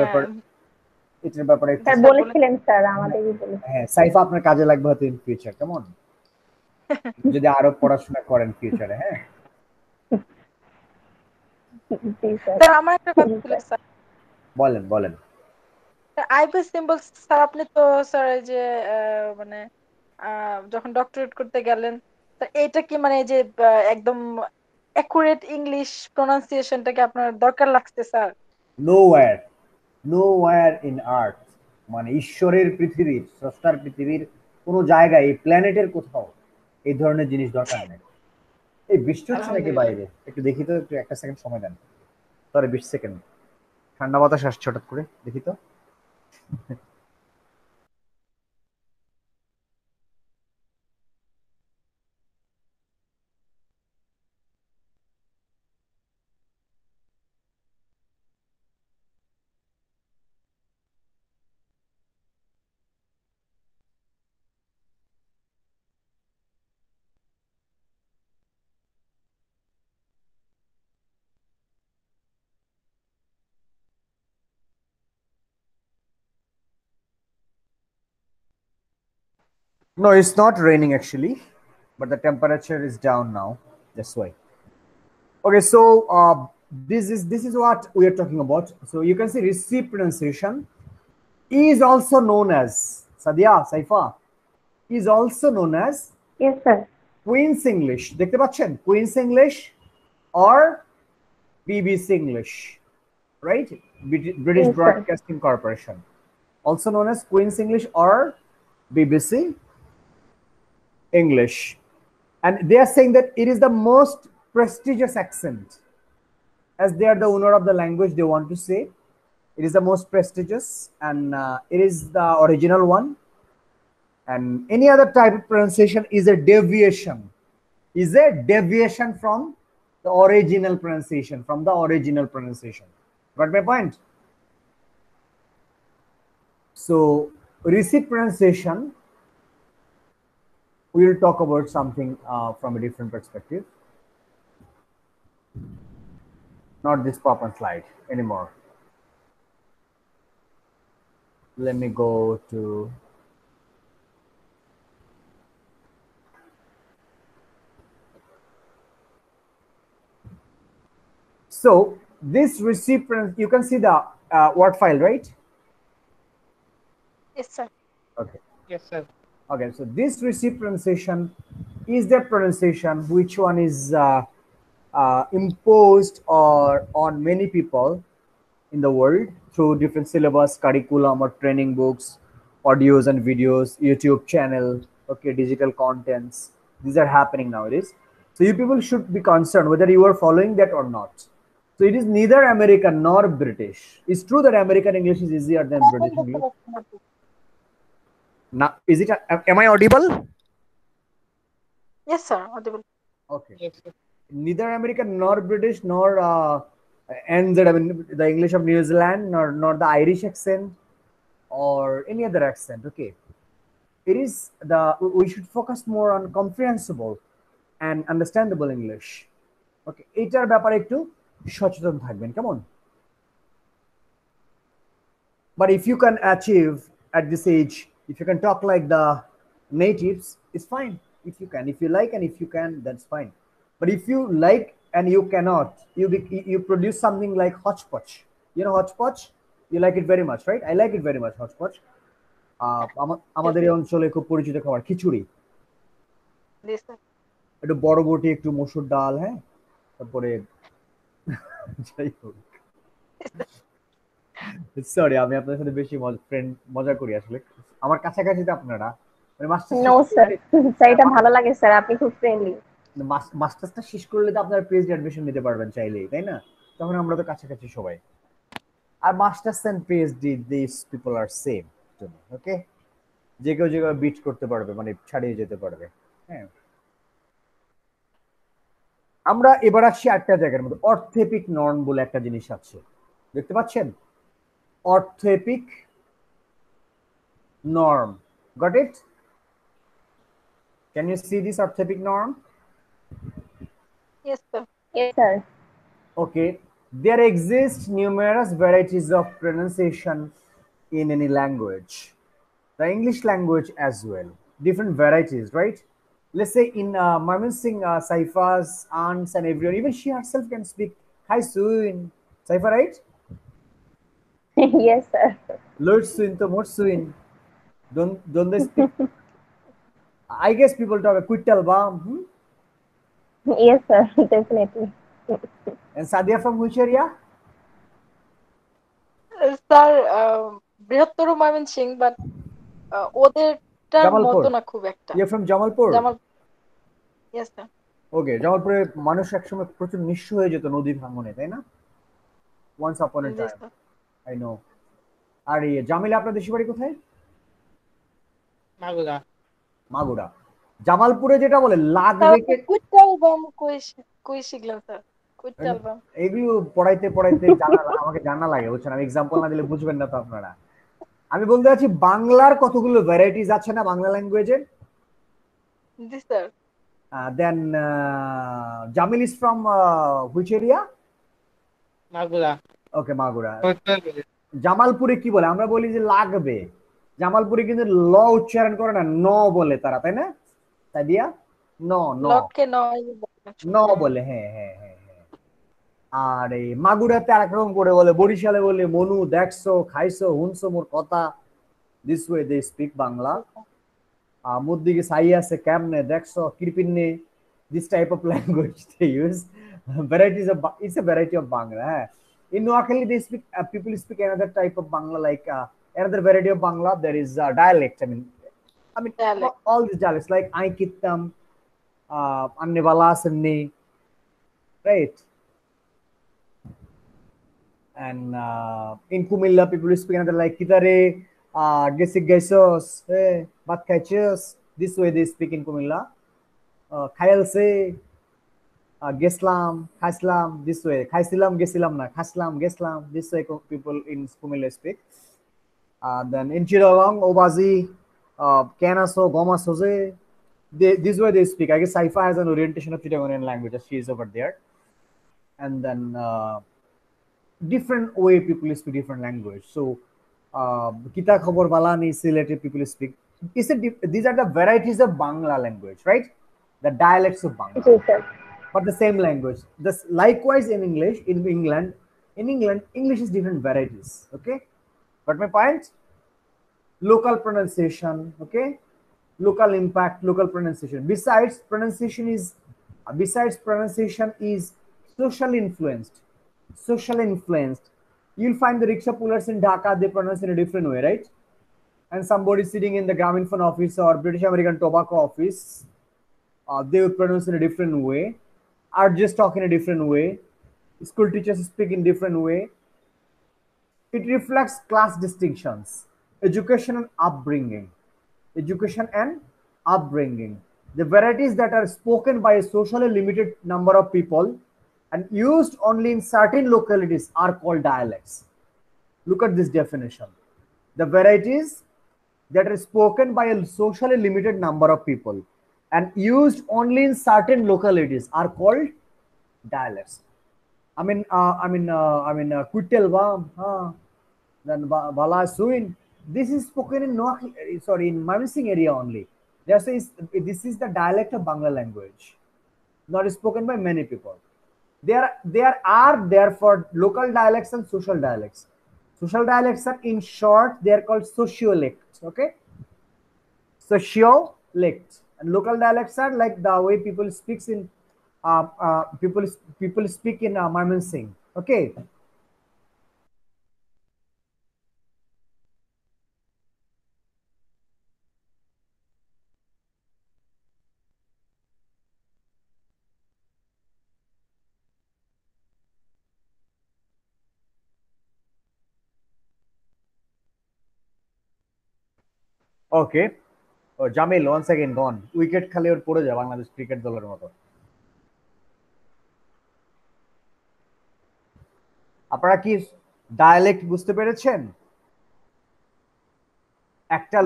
ব্যাপারে স্যার বলেছিলেন স্যার, আমাদেরই বলেছিলেন। হ্যাঁ, সাইফা আপনার কাজে লাগবে হয়তো ইন ফিউচার, কেমন? যদি আরো পড়াশোনা করেন ফিউচারে। হ্যাঁ জি স্যার। স্যার আমার একটা কথা ছিল স্যার। বলেন। আইপিএস সিম্বল স্যার, আপনি তো স্যার এই যে মানে যখন ডক্টরেট করতে গেলেন, এইটা কি মানে এই যে একদম অ্যাকুরেট ইংলিশ প্রোনাউন্সিয়েশনটাকে আপনার দরকার লাগছে স্যার? নোওয়্যার ইন আর্থ, মানে ঈশ্বরের পৃথিবীর, স্রষ্টার পৃথিবীর কোনো জায়গায়, এই প্ল্যানেটের কোথাও এই ধরনের জিনিস দরকার নেই। এই বৃষ্টি হচ্ছে নাকি বাইরে? একটু দেখি তো, একটু 1 সেকেন্ড সময় দেন। Sorry, 20 second. ঠান্ডা বাতাস আসছে হঠাৎ করে, দেখি তো। No, it's not raining actually, but the temperature is down now. That's why. Okay, so this is what we are talking about. So you can see receive pronunciation is also known as Saifa is also known as Yes sir. Queen's English. দেখতে পাচ্ছেন? Queen's English or BBC English, right? British Yes, sir. Broadcasting Corporation, also known as Queen's English or BBC English. And they are saying that it is the most prestigious accent. As they are the owner of the language, they want to say it is the most prestigious, and it is the original one. And any other type of pronunciation is a deviation. Is a deviation from the original pronunciation. Got my point? So receipt pronunciation, we will talk about something from a different perspective. Not this pop-on slide anymore. Let me go to so this receipt, you can see the Word file, right? Yes, sir. Okay. Yes, sir. Okay, so this receipt pronunciation is the pronunciation which one is imposed or on many people in the world through different syllabus, curriculum, or training books, audios and videos, YouTube channel, okay, digital contents. These are happening nowadays. So you people should be concerned whether you are following that or not. So it is neither American nor British. It's true that American English is easier than British English. Now, is it? Am I audible? Yes, sir. Audible. Okay. Yes, sir. Neither American nor British nor NZ, I mean the English of New Zealand, nor the Irish accent or any other accent. Okay. It is we should focus more on comprehensible and understandable English. Okay. এটার ব্যাপারে একটু সচেতন থাকবেন, কেমন? But if you can achieve at this age, if you can talk like the natives, it's fine. If you can, if you like, and if you can, that's fine. But if you like and you cannot, you produce something like hodgepodge. You know hodgepodge? You like it very much, right? I like it very much, hodgepodge. আমাদের এই অঞ্চলে খুব পরিচিত খাবার খিচুড়ি, Yes, sir. একটু বড়বটি, একটু মসুর ডাল, হ্যাঁ, তারপরে যাই হোক, সরি আমি আপনাদের সাথে বেশি মজা করি আসলে, আমার কাছাকাছিতে আপনারা মানে নো স্যার, স্যার এটা ভালো লাগে স্যার, আপনি খুব ফ্রেন্ডলি। মাস্টার্সটা শেষ করলে তো আপনার পিএইচডি অ্যাডমিশন নিতে পারবেন চাইলেই, তাই না? তখন আমরা তো কাছাকাছি সবাই। আর masters and PhD this people are same to me, okay? যে কেউ বিট করতে পারবে, মানে ছাড়িয়ে যেতে পারবে। হ্যাঁ, আমরা এবার আসছি একটা জায়গার মধ্যে, অর্থেপিক নর্ম বলে একটা জিনিস আছে, দেখতে পাচ্ছেন? অর্থেপিক norm. Got it? Can you see this orthoepic norm? Yes, sir. Yes, sir. Okay. There exist numerous varieties of pronunciation in any language. The English language as well. Different varieties, right? Let's say in Marmansingh, Saifa's aunts and everyone, even she herself can speak Hi Suin. Saifa, right? Yes, sir. Lord Suin to Mor Suin. Don't they speak? I guess people talk a Quittal Bam. Yes, sir. Definitely. And Sadia from which area? Sir বৃহত্তর Mymensingh, but ওদেরটার Jamalpur. মতো না খুব একটা। You're from Jamalpur? Yes, sir. Okay, জামালপুরে মানুষ একসময় প্রচুর নিঃস্ব হয়ে যেত নদী ভাঙনে, তাই না? Once upon a Yes, time. sir. I know. আর জামিলা, আপনার দেশি বাড়ি কোথায়? মাগুরা। মাগুরা। জামালপুরে যেটা বলে লাগবে কুইটালবাম কই শিখলাম স্যার? কুইটালবাম এগুলো পড়াইতে আমাকে জানা লাগে, বুঝছেন? আমি এক্সাম্পল না দিলে বুঝবেন না তো আপনারা। আমি বলতে চাচ্ছি বাংলার কতগুলো ভ্যারাইটিস আছে না বাংলা ল্যাঙ্গুয়েজের? জি sir. Then Jamil is from which area? Magura. Okay, Magura. জামালপুরে কি বলে? আমরা বলি যে লাগবে। জামালপুরে কিন্তু ল উচ্চারণ করে না, ন বলে তারা, তাই না? সাদিয়া, ন লকে ন বলে। হ্যাঁ হ্যাঁ হ্যাঁ হ্যাঁ। আর এই মাগুরাতে আরেক রকম করে বলে, বরিশালে বলে মনু, দেখছো, খাইছো, হুনছো মোর কথা। This way they speak Bangla. মুদ্দিকে সাই আছে, কেমনে, দেখছো, কৃপিন্নে, this type of language they use. Varieties of, it's a variety of Bangla. In Noakhali, they speak, people speak another type of Bangla, like another variety of Bangla. There is dialect. I mean, dialect. All these dialects, like I Kittam, Anne Bala Sanni, right? And in Kumilla, people speak another like Kitare, Gesik Gesos, Bhat khaiches. This way they speak in Kumilla. Khayal se, geslam, khaslam. This way. Khaisilam, gesilam na. Khaslam, geslam. This way people in Kumilla speak. Then in Chittagong, Obazi, Kenaso, Gomasoze. This way they speak. I guess Saifa has an orientation of Chittagonian language as she is over there. And then different way people speak different language. So Kita Khobor Balani, Sileti people speak. These are the varieties of Bangla language, right? The dialects of Bangla, जी sir but the same language. This likewise in English, in England, English is different varieties. Okay, but my point, local pronunciation, okay, local impact, local pronunciation. Besides pronunciation is socially influenced. You'll find the rickshaw pullers in Dhaka, they pronounce in a different way, right? And somebody sitting in the Grameenphone office or British American Tobacco office, they will pronounce in a different way. Artists talk in a different way. School teachers speak in different way. It reflects class distinctions, education and upbringing. The varieties that are spoken by a socially limited number of people and used only in certain localities are called dialects. Look at this definition. The varieties that are spoken by a socially limited number of people and used only in certain localities are called dialects. Kutelva, then Bala Suin. This is spoken in in Mymensingh area only. This is the dialect of Bangla language, not spoken by many people. There are therefore local dialects and social dialects. Social dialects are, in short, they are called sociolects. Okay, sociolects, and local dialects are like the way people speaks in people speak in Mymensingh. Okay. Okay, ও Jamil once again gone, wicket খালি ওর পড়ে যায় Bangladesh cricket দলের মতো। আপনারা কি dialect বুঝতে পেরেছেন? একটা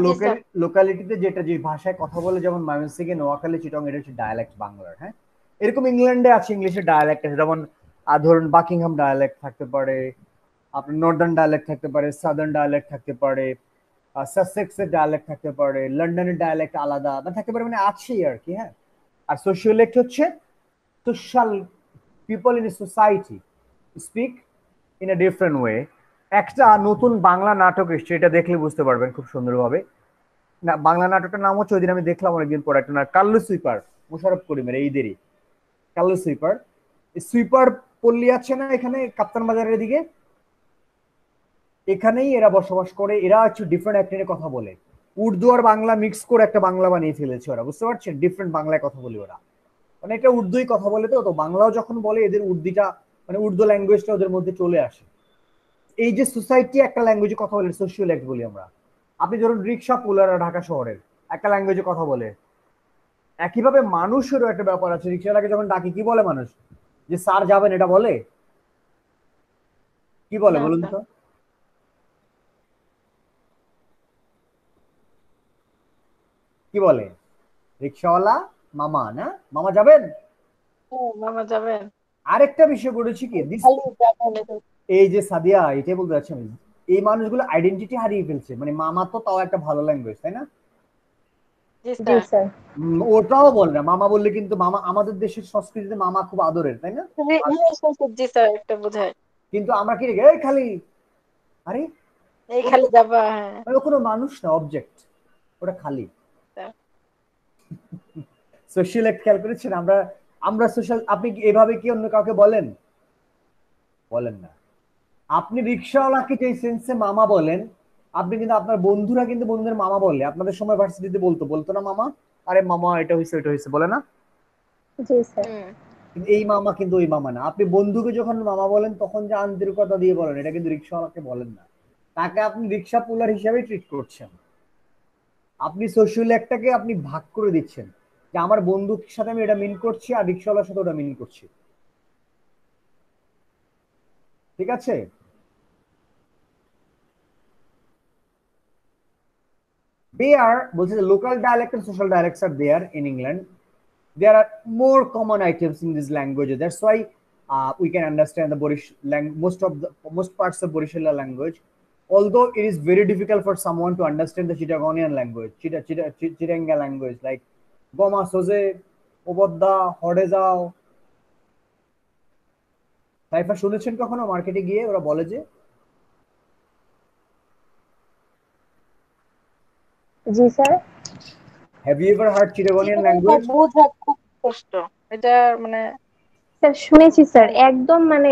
লোকালিটিতে যেটা যে ভাষায় কথা বলে, যেমন ময়মনসিংহে, নোয়াখালী, চিটং, এটা হচ্ছে ডায়ালেক্ট বাংলার। হ্যাঁ, এরকম ইংল্যান্ডে আছে ইংলিশের ডায়ালেক্ট আছে, যেমন ধরুন বাকিংহাম ডায়ালেক্ট থাকতে পারে, আপনার নর্দার্ন ডায়ালেক্ট থাকতে পারে, সাদার্ন ডায়ালেক্ট থাকতে পারে, সাসেক্সের ডায়ালেক্ট থাকতে পারে, লন্ডনের ডায়ালেক্ট আলাদা থাকতে পারে, মানে আছেই আর কি। হ্যাঁ, আর সোশিওলেক্ট হচ্ছে social people in a society speak in a different way. একটা নতুন বাংলা নাটক এসছে, এটা দেখলে বুঝতে পারবেন খুব সুন্দরভাবে। না, বাংলা নাটকটার নাম হচ্ছে, ওই দিন আমি দেখলাম অনেকদিন পর, একটা না, কাল্লু সুইপার, মোশাররফ করিমের, এইদেরই কাল্লু সুইপার। সুইপার পল্লী আছে না এখানে কাপ্তান বাজারের দিকে, এখানেই এরা বসবাস করে। এরা একটু ডিফারেন্ট অ্যাক্সেন্টে কথা বলে, উর্দু আর বাংলা মিক্স করে একটা বাংলা বানিয়ে ফেলেছে ওরা, বুঝতে পারছেন? ডিফারেন্ট বাংলায় কথা বলে ওরা, মানে এটা উর্দুই কথা বলে। তো বাংলাও যখন বলে, এদের উর্দুটা মানে উর্দু ল্যাঙ্গুয়েজটা ওদের মধ্যে চলে আসে। এই যে সোসাইটি একটা ল্যাঙ্গুয়েজে কথা বলে, সোশিওলেক্ট বলি আমরা। আপনি ধরুন রিক্সা পুলাররা ঢাকা শহরের একটা ল্যাঙ্গুয়েজে কথা বলে। একইভাবে মানুষেরও একটা ব্যাপার আছে, রিক্সাটাকে যখন ডাকি কি বলে মানুষ? যে স্যার যাবেন, এটা বলে? কি বলে বলুন তো? কি বলে? রিক্সাওয়ালা মামা, না মামা যাবেন, মামা যাবেন। আরেকটা বিষয় বলেছি কি, এই যে সাদিয়া, এটাই বলতে চাচ্ছি আমি, এই মানুষগুলো আইডেন্টিটি হারিয়ে ফেলছে। মানে মামা তো তাও একটা ভালো ল্যাঙ্গুয়েজ, তাই না? জি স্যার ওটাও বলে না, মামা বললে কিন্তু মামা, আমাদের দেশের সংস্কৃতিতে মামা খুব আদরের, তাই না? জি স্যার, একটা বোঝায়। কিন্তু আমরা কি রে, খালি আরে এই খালি যাবা, হ্যাঁ, ও কোনো মানুষ না, অবজেক্ট, ওটা খালি। সোশ্যাল অ্যাক্ট খেয়াল করেছেন? আমরা সোশ্যাল, আপনি কি এভাবে কি অন্য কাউকে বলেন? বলেন না। আপনি রিক্সাওয়ালাকে যে সেন্সে মামা বলেন, আপনি কিন্তু আপনার বন্ধুরা কিন্তু বন্ধুদের মামা বলে। আপনাদের সময় ভার্সিটিতে বলতো না মামা, আরে মামা এটা হয়েছে ওইটা হয়েছে, বলে না? জি স্যার এই মামা কিন্তু ওই মামা না। আপনি বন্ধুকে যখন মামা বলেন, তখন যে আন্তরিকতা দিয়ে বলেন, এটা কিন্তু রিক্সাওয়ালাকে বলেন না, তাকে আপনি রিক্সা পুলার হিসাবে ট্রিট করছেন। আপনি সোশ্যাল একটাকে আপনি ভাগ করে দিচ্ছেন, যে আমার বন্ধুর সাথে আমি এটা মিন করছি আর রিক্সাওয়ালার সাথে ওটা মিন করছি, ঠিক আছে? বলছে যে local dialect and social dialects are there in England. There are more common items in this language. That's why we can understand the most parts of Borishela language. Although it is very difficult for someone to understand the Chittagonian language, Chittaganga language, like Goma Soze, Obodda, Hodezao. Saifa শুনেছেন কখনো মার্কেটে গিয়ে ওরা বলে যে? জি sir. Have you ever heard Chittagonian language? বোঝা খুব কষ্ট এটা, মানে স্যার শুনেছি স্যার, একদম মানে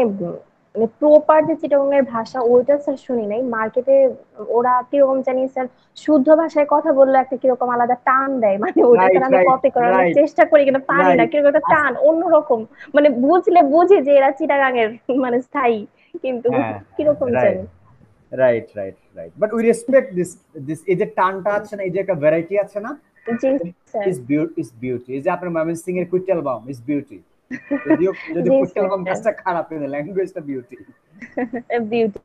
প্রপার যে চিটাগং ভাষা ওইটা স্যার শুনি নাই। মার্কেটে ওরা কিরকম জানি স্যার, শুদ্ধ ভাষায় কথা বললে একটা কিরকম আলাদা টান দেয়, মানে ওইটা রাইট স্যার আমি রাইট কপি করার রাইট চেষ্টা করি কিন্তু পারি না, রাইট কিরকম একটা টান অন্যরকম, মানে বুঝলে বুঝি যে এরা চিটাগাং এর মানে স্থায়ী, কিন্তু হ্যাঁ কিরকম রাইট জানি। Right right right but we respect this এই যে টানটা আছে না, এই যে একটা ভ্যারাইটি আছে না, জি স্যার। Is beauty. এই যে আপনার ময়মনসিং এর কুইটাল বাম ইজ বিউটি। যদিও যদি জি কুইটাল বাম স্যার। কাজটা খারাপ, কিন্তু ল্যাঙ্গুয়েজটা বিউটি। বিউটি।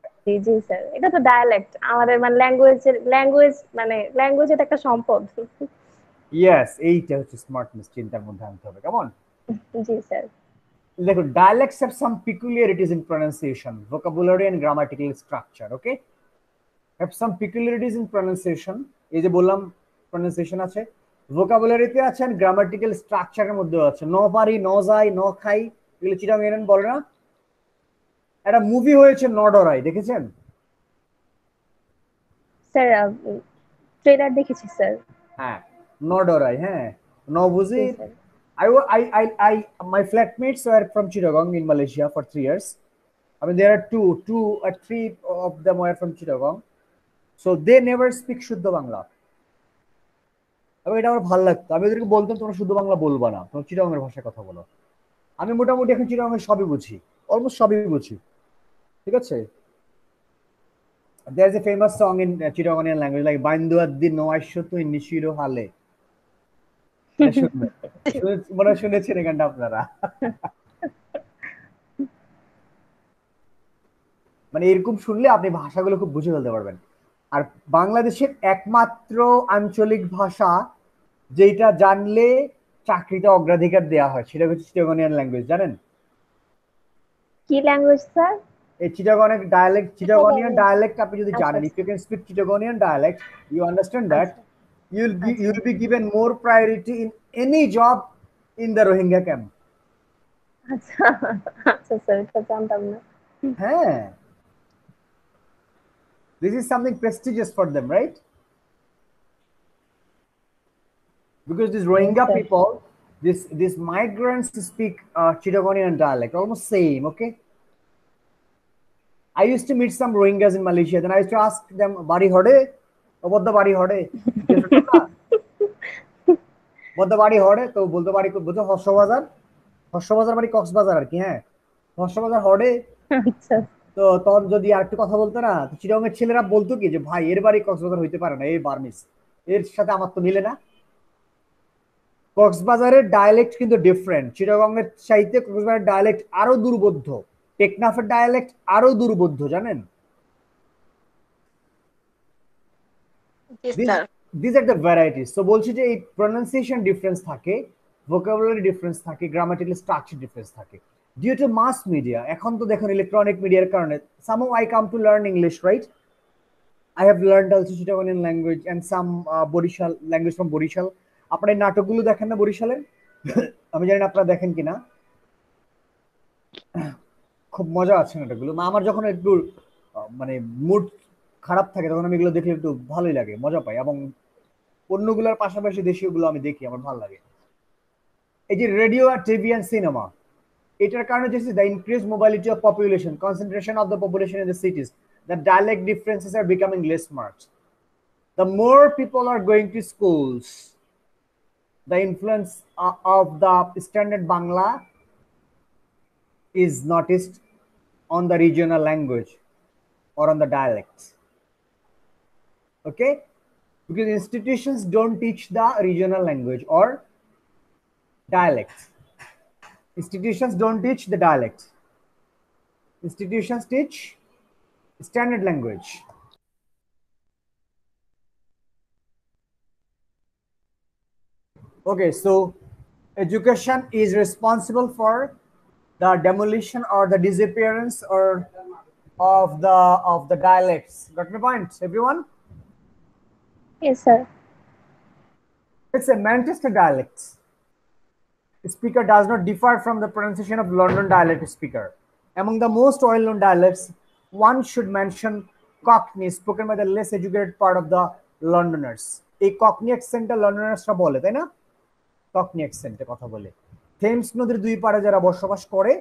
জি স্যার, এটা তো ডায়ালেক্ট আমাদের, মানে ল্যাঙ্গুয়েজ এটা একটা সম্পদ। ইয়েস, এইটা হচ্ছে স্মার্টনেস, চিন্তার মধ্যে আনতে হবে। কেমন? জি স্যার। দেখো, dialects have some peculiarities in pronunciation, vocabulary and grammatical structure. Okay, have some peculiarities in pronunciation. এই যে বললাম pronunciation আছে, vocabulary তে আছে, and grammatical structure এর মধ্যে আছে। ন পারি, ন যাই, ন খাই, এগুলো চিটাং এর বলে না? একটা মুভি হয়েছে নডরাই, দেখেছেন? স্যার ট্রেলার দেখেছি স্যার। হ্যাঁ, নডরাই, হ্যাঁ, ন জি বুঝি। Sir. My flatmates were from Chittagong in Malaysia for 3 years. I mean, there are two or three of them were from Chittagong. So they never speak শুদ্ধ বাংলা। এবং এটা আমার ভালো লাগতো। আমি ওদেরকে বলতাম তোমরা শুদ্ধ বাংলা বলবা না, তোমরা চিটাগংয়ের ভাষায় কথা বলো। আমি মোটামুটি এখন চিটাগংয়ের সবই বুঝি, অলমোস্ট সবই বুঝি, ঠিক আছে? There is a famous song in Chittagonian language like Bainduaddi no aisho tu nishiro hale. এটা শুনবেন, মনে হয় শুনেছেন এই গানটা আপনারা। মানে এরকম শুনলে আপনি ভাষাগুলো খুব বুঝে ফেলতে পারবেন। আর বাংলাদেশের একমাত্র আঞ্চলিক ভাষা যেটা জানলে চাকরিতে অগ্রাধিকার দেওয়া হয়, সেটা হচ্ছে চিটাগনিয়ান ল্যাঙ্গুয়েজ, জানেন? কি ল্যাঙ্গুয়েজ স্যার? এই চিটাগনিয়ান ডায়ালেক্ট আপনি যদি আচ্ছা জানেন, if you can speak Chittagonian dialect, you understand that আচ্ছা you'll আচ্ছা be given more priority in any job in the Rohingya camp. আচ্ছা আচ্ছা স্যার, এটা জানতাম না। হ্যাঁ, this is something prestigious for them, right? Because these Yes, Rohingya sir. people, these migrants speak Chittagonian dialect, almost same. Okay, I used to meet some Rohingyas in Malaysia. Then I used to ask them, "Bari hode, what the bari hode?" What the bari hode? তো বলতে পারি বুঝো হর্ষবাজার, হর্ষবাজার মানে কক্সবাজার আর কি। হ্যাঁ, হর্ষবাজার হডে। আচ্ছা তো তখন যদি আর একটু কথা বলতো না, তো চিটাগংয়ের ছেলেরা বলতো কি যে ভাই এর বাড়ি কক্সবাজার হইতে পারে না, এই বার্মিস, এর সাথে আমার তো মিলে না। কক্সবাজারের ডায়ালেক্ট কিন্তু ডিফারেন্ট, চিটাগংয়ের চাইতে কক্সবাজারের ডায়ালেক্ট আরো দুর্বোধ্য, টেকনাফের ডায়ালেক্ট আরো দুর্বোধ্য, জানেন? These are the varieties. So বলছি যে এই প্রনাউন্সিয়েশন ডিফারেন্স থাকে, ভোকাবুলারি ডিফারেন্স থাকে, গ্রামাটিক্যাল স্ট্রাকচার ডিফারেন্স থাকে ডিউ টু মাস মিডিয়া। এখন তো দেখুন ইলেকট্রনিক মিডিয়ার কারণে somehow I come to learn English, right? I have learned also Chittagonian language and some Borishal language from Borishal. আপনারা এই নাটকগুলো দেখেন না বরিশালের? আমি জানি না আপনারা দেখেন কিনা, খুব মজা আছে নাটকগুলো। আমার যখন একটু মানে মুড খারাপ থাকে তখন আমি এগুলো দেখলে একটু ভালোই লাগে, মজা পাই। এবং অন্যগুলোর পাশাপাশি দেশীয়গুলো আমি দেখি, আমার ভালো লাগে। এই যে রেডিও আর টিভি এন্ড সিনেমা, এটার কারণে যে the increase mobility of population, concentration of the population in the cities, the dialect differences are becoming less marked. The more people are going to schools, the influence of the standard Bangla is noticed on the regional language or on the dialects. Okay, Because institutions don't teach the regional language or dialects. Institutions don't teach the dialect. Institutions teach standard language. Okay, so education is responsible for the demolition or the disappearance or of the dialects. Got my point, everyone? Yes, sir. It's a Manchester dialect. Speaker does not differ from the pronunciation of London dialect speaker. Among the most well-known dialects, one should mention Cockney, spoken by the less educated part of the Londoners. এই Cockney accent লন্ডনার্সরা বলে, তাই না? Cockney accent কথা বলে। Thames নদীর দুই পাড়ে যারা বসবাস করে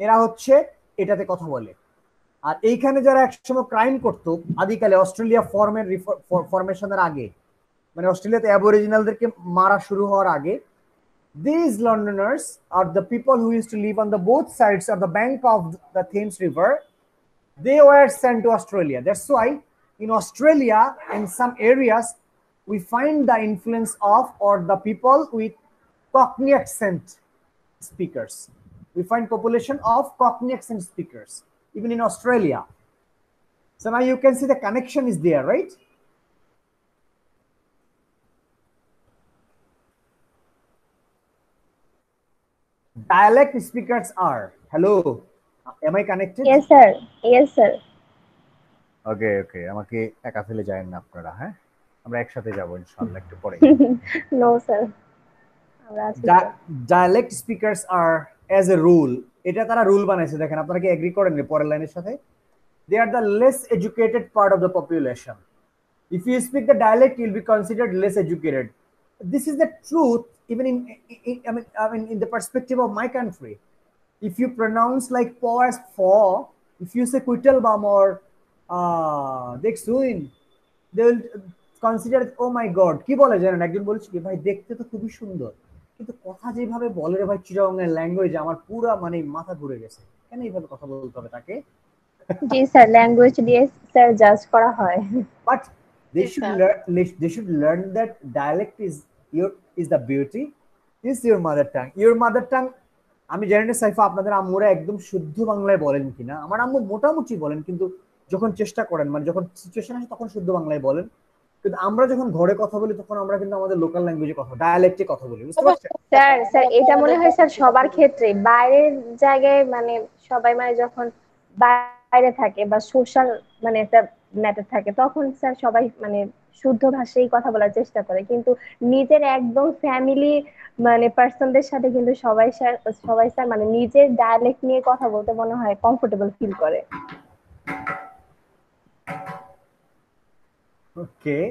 এরা হচ্ছে এটাতে কথা বলে। আর এইখানে যারা একসময় ক্রাইম করতো আদিকালে অস্ট্রেলিয়া ফরমেশনের আগে, মানে অস্ট্রেলিয়াতে অ্যাবরিজিনালদেরকে মারা শুরু হওয়ার আগে, these Londoners are the people who used to live on the both sides of the bank of the Thames River. They were sent to Australia. That's why in Australia, in some areas, we find the influence of or the people with Cockney accent speakers. We find population of Cockney accent speakers, even in Australia. So now you can see the connection is there, right? Dialect speakers are, hello, am I connected? Yes, sir. Yes, sir. ওকে ওকে, আমাকে একা ফেলে যায়েন না আপনারা, হ্যাঁ আমরা একসাথে যাব ইনশাআল্লাহ একটু পরে। No, sir. আমরা আছি, sir. Dialect speakers are as a rule, এটা তারা রুল বানাইছে, দেখেন আপনারা কি এগ্রি করেন পরের লাইনের সাথে? They are the less educated part of the population. If you speak the dialect, you'll be considered less educated. This is the truth, even I mean, in the perspective of my country. If you pronounce like po as for, if you say Kuitelbam or Deksuin, they will consider, oh my god, কি বলে জানেন? একজন বলছে কি ভাই দেখতে তো খুবই সুন্দর, কিন্তু কথা যেভাবে বলে রে ভাই চিটাগাংয়ের ল্যাঙ্গুয়েজ আমার পুরো মানে মাথা ঘুরে গেছে। কেন এইভাবে কথা বলতে হবে তাকে? জি স্যার, ল্যাঙ্গুয়েজ দিয়ে স্যার জাজ করা হয়। But they Yes, should sir. they should learn that dialect is the beauty, is your mother tongue. Your mother tongue, আমি জানি না সাইফা আপনাদের আম্মুরা একদম শুদ্ধ বাংলায় বলেন কিনা। আমার আম্মু মোটামুটি বলেন, কিন্তু যখন চেষ্টা করেন, মানে যখন সিচুয়েশন আসে তখন শুদ্ধ বাংলায় বলেন। কিন্তু আমরা যখন ঘরে কথা বলি তখন আমরা কিন্তু আমাদের লোকাল ল্যাঙ্গুয়েজে কথা, ডায়ালেক্টে কথা বলি, বুঝতে পারছেন? স্যার স্যার এটা মনে হয় স্যার সবার ক্ষেত্রে, বাইরের জায়গায় মানে সবাই মানে যখন বাইরে থাকে বা সোশ্যাল মানে একটা ম্যাটার থাকে তখন স্যার সবাই মানে শুদ্ধ ভাষায় কথা বলার চেষ্টা করে, কিন্তু নিজের একদম ফ্যামিলি মানে পার্সনদের সাথে কিন্তু সবাই স্যার মানে নিজের ডায়ালেক্ট নিয়ে কথা বলতে মনে হয় কমফোর্টেবল ফিল করে। Okay,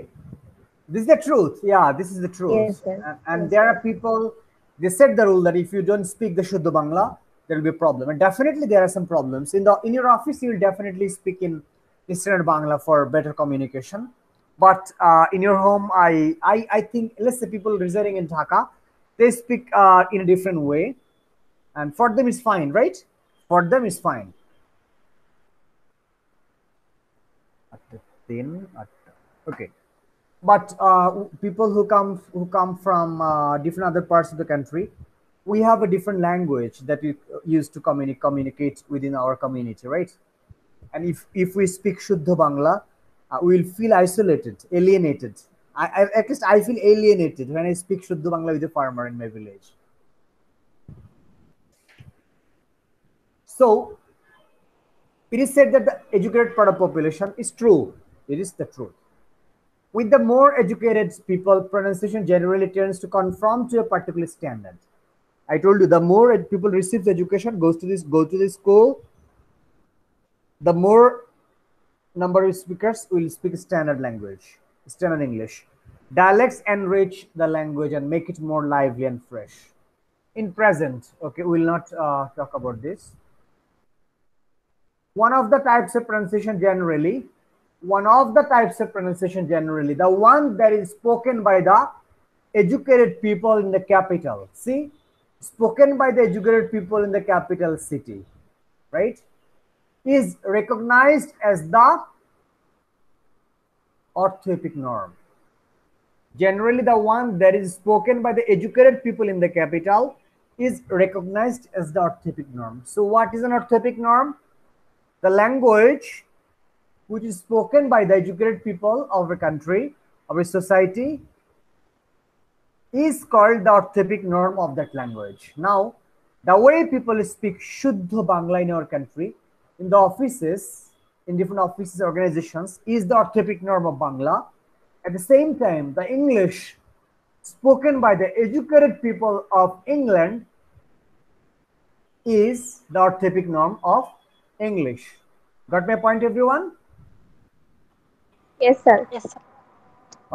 this is the truth. Yeah, this is the truth. Yes, sir. And Yes, there sir. are people, they set the rule that if you don't speak the Shuddha Bangla, there will be a problem. And definitely there are some problems. In your office, you will definitely speak in Standard Bangla for better communication. But in your home, I think, let's say people residing in Dhaka, they speak in a different way. And for them it's fine, right? For them it's fine. Okay. But people who come from different other parts of the country, we have a different language that we use to communicate within our community, right? And if we speak Shuddha Bangla, we will feel isolated, alienated. At least I feel alienated when I speak Shuddha Bangla with a farmer in my village. So it is said that the educated part of population is true. It is the truth. With the more educated people, pronunciation generally tends to conform to a particular standard. I told you, the more people receive the education, go to this school, the more number of speakers will speak standard language, standard English. Dialects enrich the language and make it more lively and fresh. In present, okay, we will not talk about this. One of the types of pronunciation generally, the one that is spoken by the educated people in the capital, see, spoken by the educated people in the capital city, right, is recognized as the orthoepic norm. Generally, the one that is spoken by the educated people in the capital is recognized as the orthoepic norm. So, what is an orthoepic norm? The language which is spoken by the educated people of a country, of a society, is called the orthoepic norm of that language. Now, the way people speak Shuddha Bangla in our country, in the offices, in different offices, organizations, is the orthoepic norm of Bangla. At the same time, the English spoken by the educated people of England is the orthoepic norm of English. Got my point, everyone? Yes, sir. Yes, sir.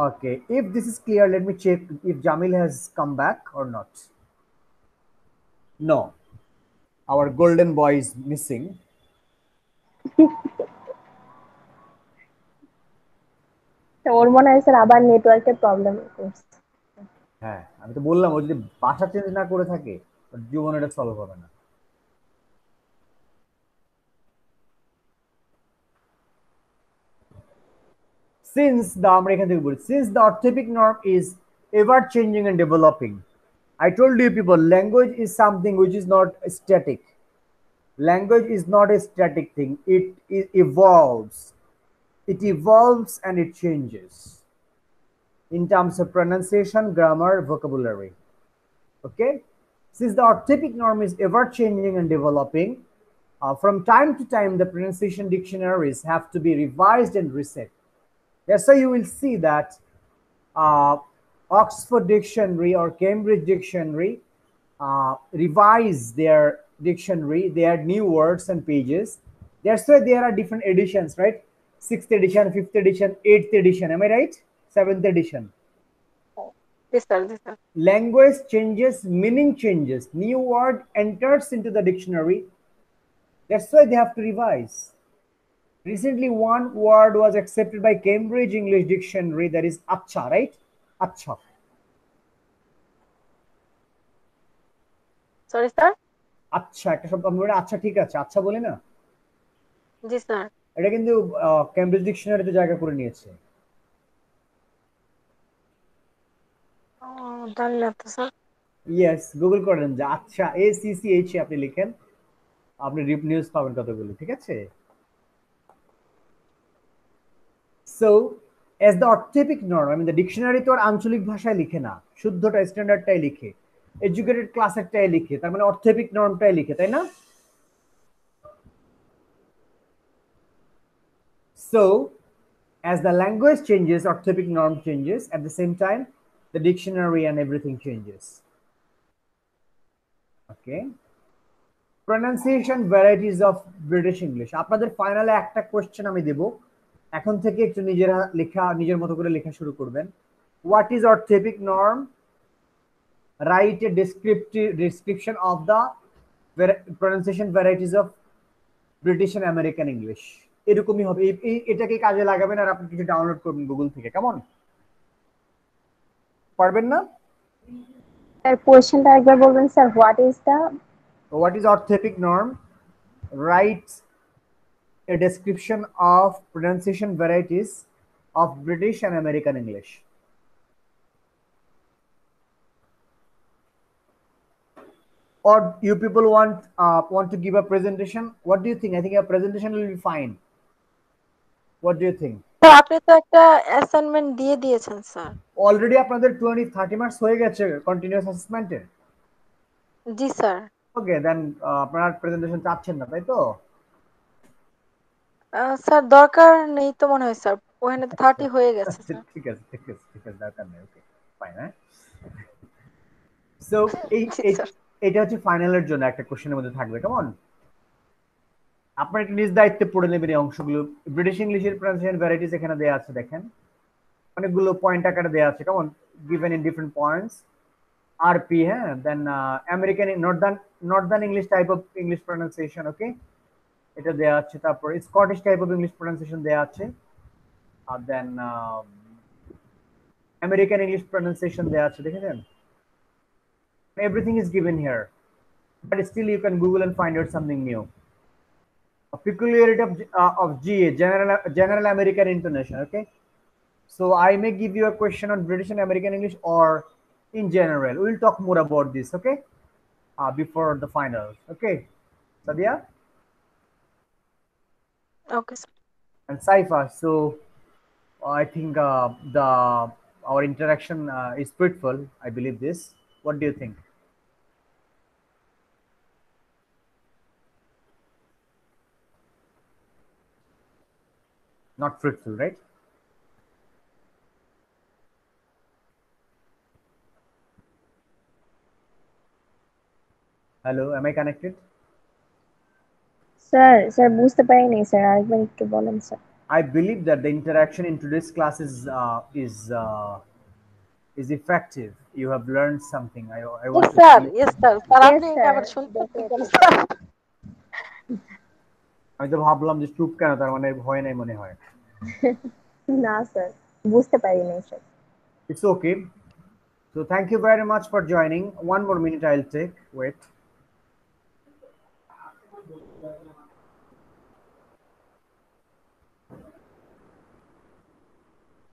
Okay, if this is clear, let me check if Jamil has come back or not. No, our golden boy is missing. ওর মনে হয় sir আবার নেটওয়ার্কের problem করছে। হ্যাঁ, আমি তো বললাম ও যদি ভাষা চেঞ্জ না করে থাকে ওর জীবনে এটা সলভ হবে না। Since the orthoepic norm is ever changing and developing, I told you people, language is something which is not static. Language is not a static thing. It evolves. It evolves and it changes in terms of pronunciation, grammar, vocabulary. Okay? Since the orthoepic norm is ever changing and developing, from time to time the pronunciation dictionaries have to be revised and reset. That's why you will see that Oxford Dictionary or Cambridge Dictionary revise their dictionary. They add new words and pages. That's why there are different editions, right? 6th edition, 5th edition, 8th edition. Am I right? 7th edition. Yes, sir. Yes, sir. Language changes, meaning changes. New word enters into the dictionary. That's why they have to revise. Recently, one word was accepted by Cambridge English Dictionary, that is acha, right? Acha. Sorry, sir. আচ্ছা, একটা শব্দ আমরা বলি আচ্ছা ঠিক আছে, আচ্ছা বলি না? জি স্যার। এটা কিন্তু ক্যামব্রিজ ডিকশনারিতে জায়গা করে নিয়েছে। জানি না তো স্যার। ইয়েস, গুগল করেন যে আচ্ছা ACCH আপনি লিখেন, আপনি রিপ নিউজ পাবেন কতগুলো, ঠিক আছে? So, as the orthoepic norm, I mean the dictionary তো আর আঞ্চলিক ভাষায় লিখে না, শুদ্ধটা স্ট্যান্ডার্ডটাই লিখে, এডুকেটেড ক্লাসেরটাই লিখে, তার মানে অর্থোপিক নর্মটাই লিখে, তাই না? So, as the language changes, orthopic norm changes. At the same time, the dictionary and everything changes. Okay. Pronunciation varieties of British English. আপনাদের ফাইনালে একটা কোশ্চেন আমি দেব, এখন থেকে একটু নিজেরা লেখা, নিজের মতো করে লেখা শুরু করবেন। What is orthopic norm? Write a description of the pronunciation varieties of British and American English. এরকমই হবে, এটাকে কাজে লাগাবেন আর আপনি কিছু ডাউনলোড করবেন গুগল থেকে, কেমন? পারবেন না? স্যার কোশ্চেনটা একবার বলবেন sir, what is orthoepic norm? Write a description of pronunciation varieties of British and American English. Or you people want to give a presentation? What do you think? I think a presentation will be fine. What do you think? Sir আপনি তো একটা assignment দিয়ে দিয়েছেন sir. Already আপনাদের 20-30 marks হয়ে গেছে continuous অ্যাসেসমেন্টে। জি sir. ওকে, দেন আপনারা presentation চাচ্ছেন না, তাই তো? স্যার দরকার নেই তো মনে হয় স্যার, ওখানে 30 হয়ে গেছে স্যার। ঠিক আছে ঠিক আছে ঠিক আছে, দরকার নেই। Okay fine. হ্যাঁ, সো এটা হচ্ছে ফাইনালের জন্য একটা কোশ্চেনের মধ্যে থাকবে, কেমন? আপনার একটা নিজ দায়িত্বে পড়ে নেবেন এই অংশগুলো। ব্রিটিশ ইংলিশের প্রনাউন্সিয়েশন ভ্যারাইটিস এখানে দেয়া আছে, দেখেন অনেকগুলো পয়েন্ট আকারে দেয়া আছে, কেমন? Given in different points. RP, হ্যাঁ, then American northern English type of English pronunciation, okay, এটা দেয়া আছে। তারপর Scottish type of English pronunciation দেয়া আছে, আর দেন আমেরিকান ইংলিশ প্রনাউন্সিয়েশন দেয়া আছে, দেখেছেন? Everything is given here, but still you can Google and find out something new. A peculiarity of GA, General American Intonation, okay? So I may give you a question on British and American English or in general. We'll talk more about this, okay? Before the final. Okay, Sadia okay sir. and Saifa. So I think the our interaction is fruitful. I believe this. What do you think? Not fruitful, right? Hello, am I connected? Sir বুঝতে পারিনি sir, আরেকবার একটু বলেন sir. I believe that the interaction in today's class is effective. You have learned something. I want yes to sir, see. Yes sir. Sir Yes, আপনি sir. আবার শুনতেছেন কেন Definitely. Sir? আমি তো ভাবলাম যে চুপ কেন, তার মানে ভয় নাই মনে হয়। না স্যার, বুঝতে পারিনি sir. It's okay. So thank you very much for joining. One more minute I'll take. Wait.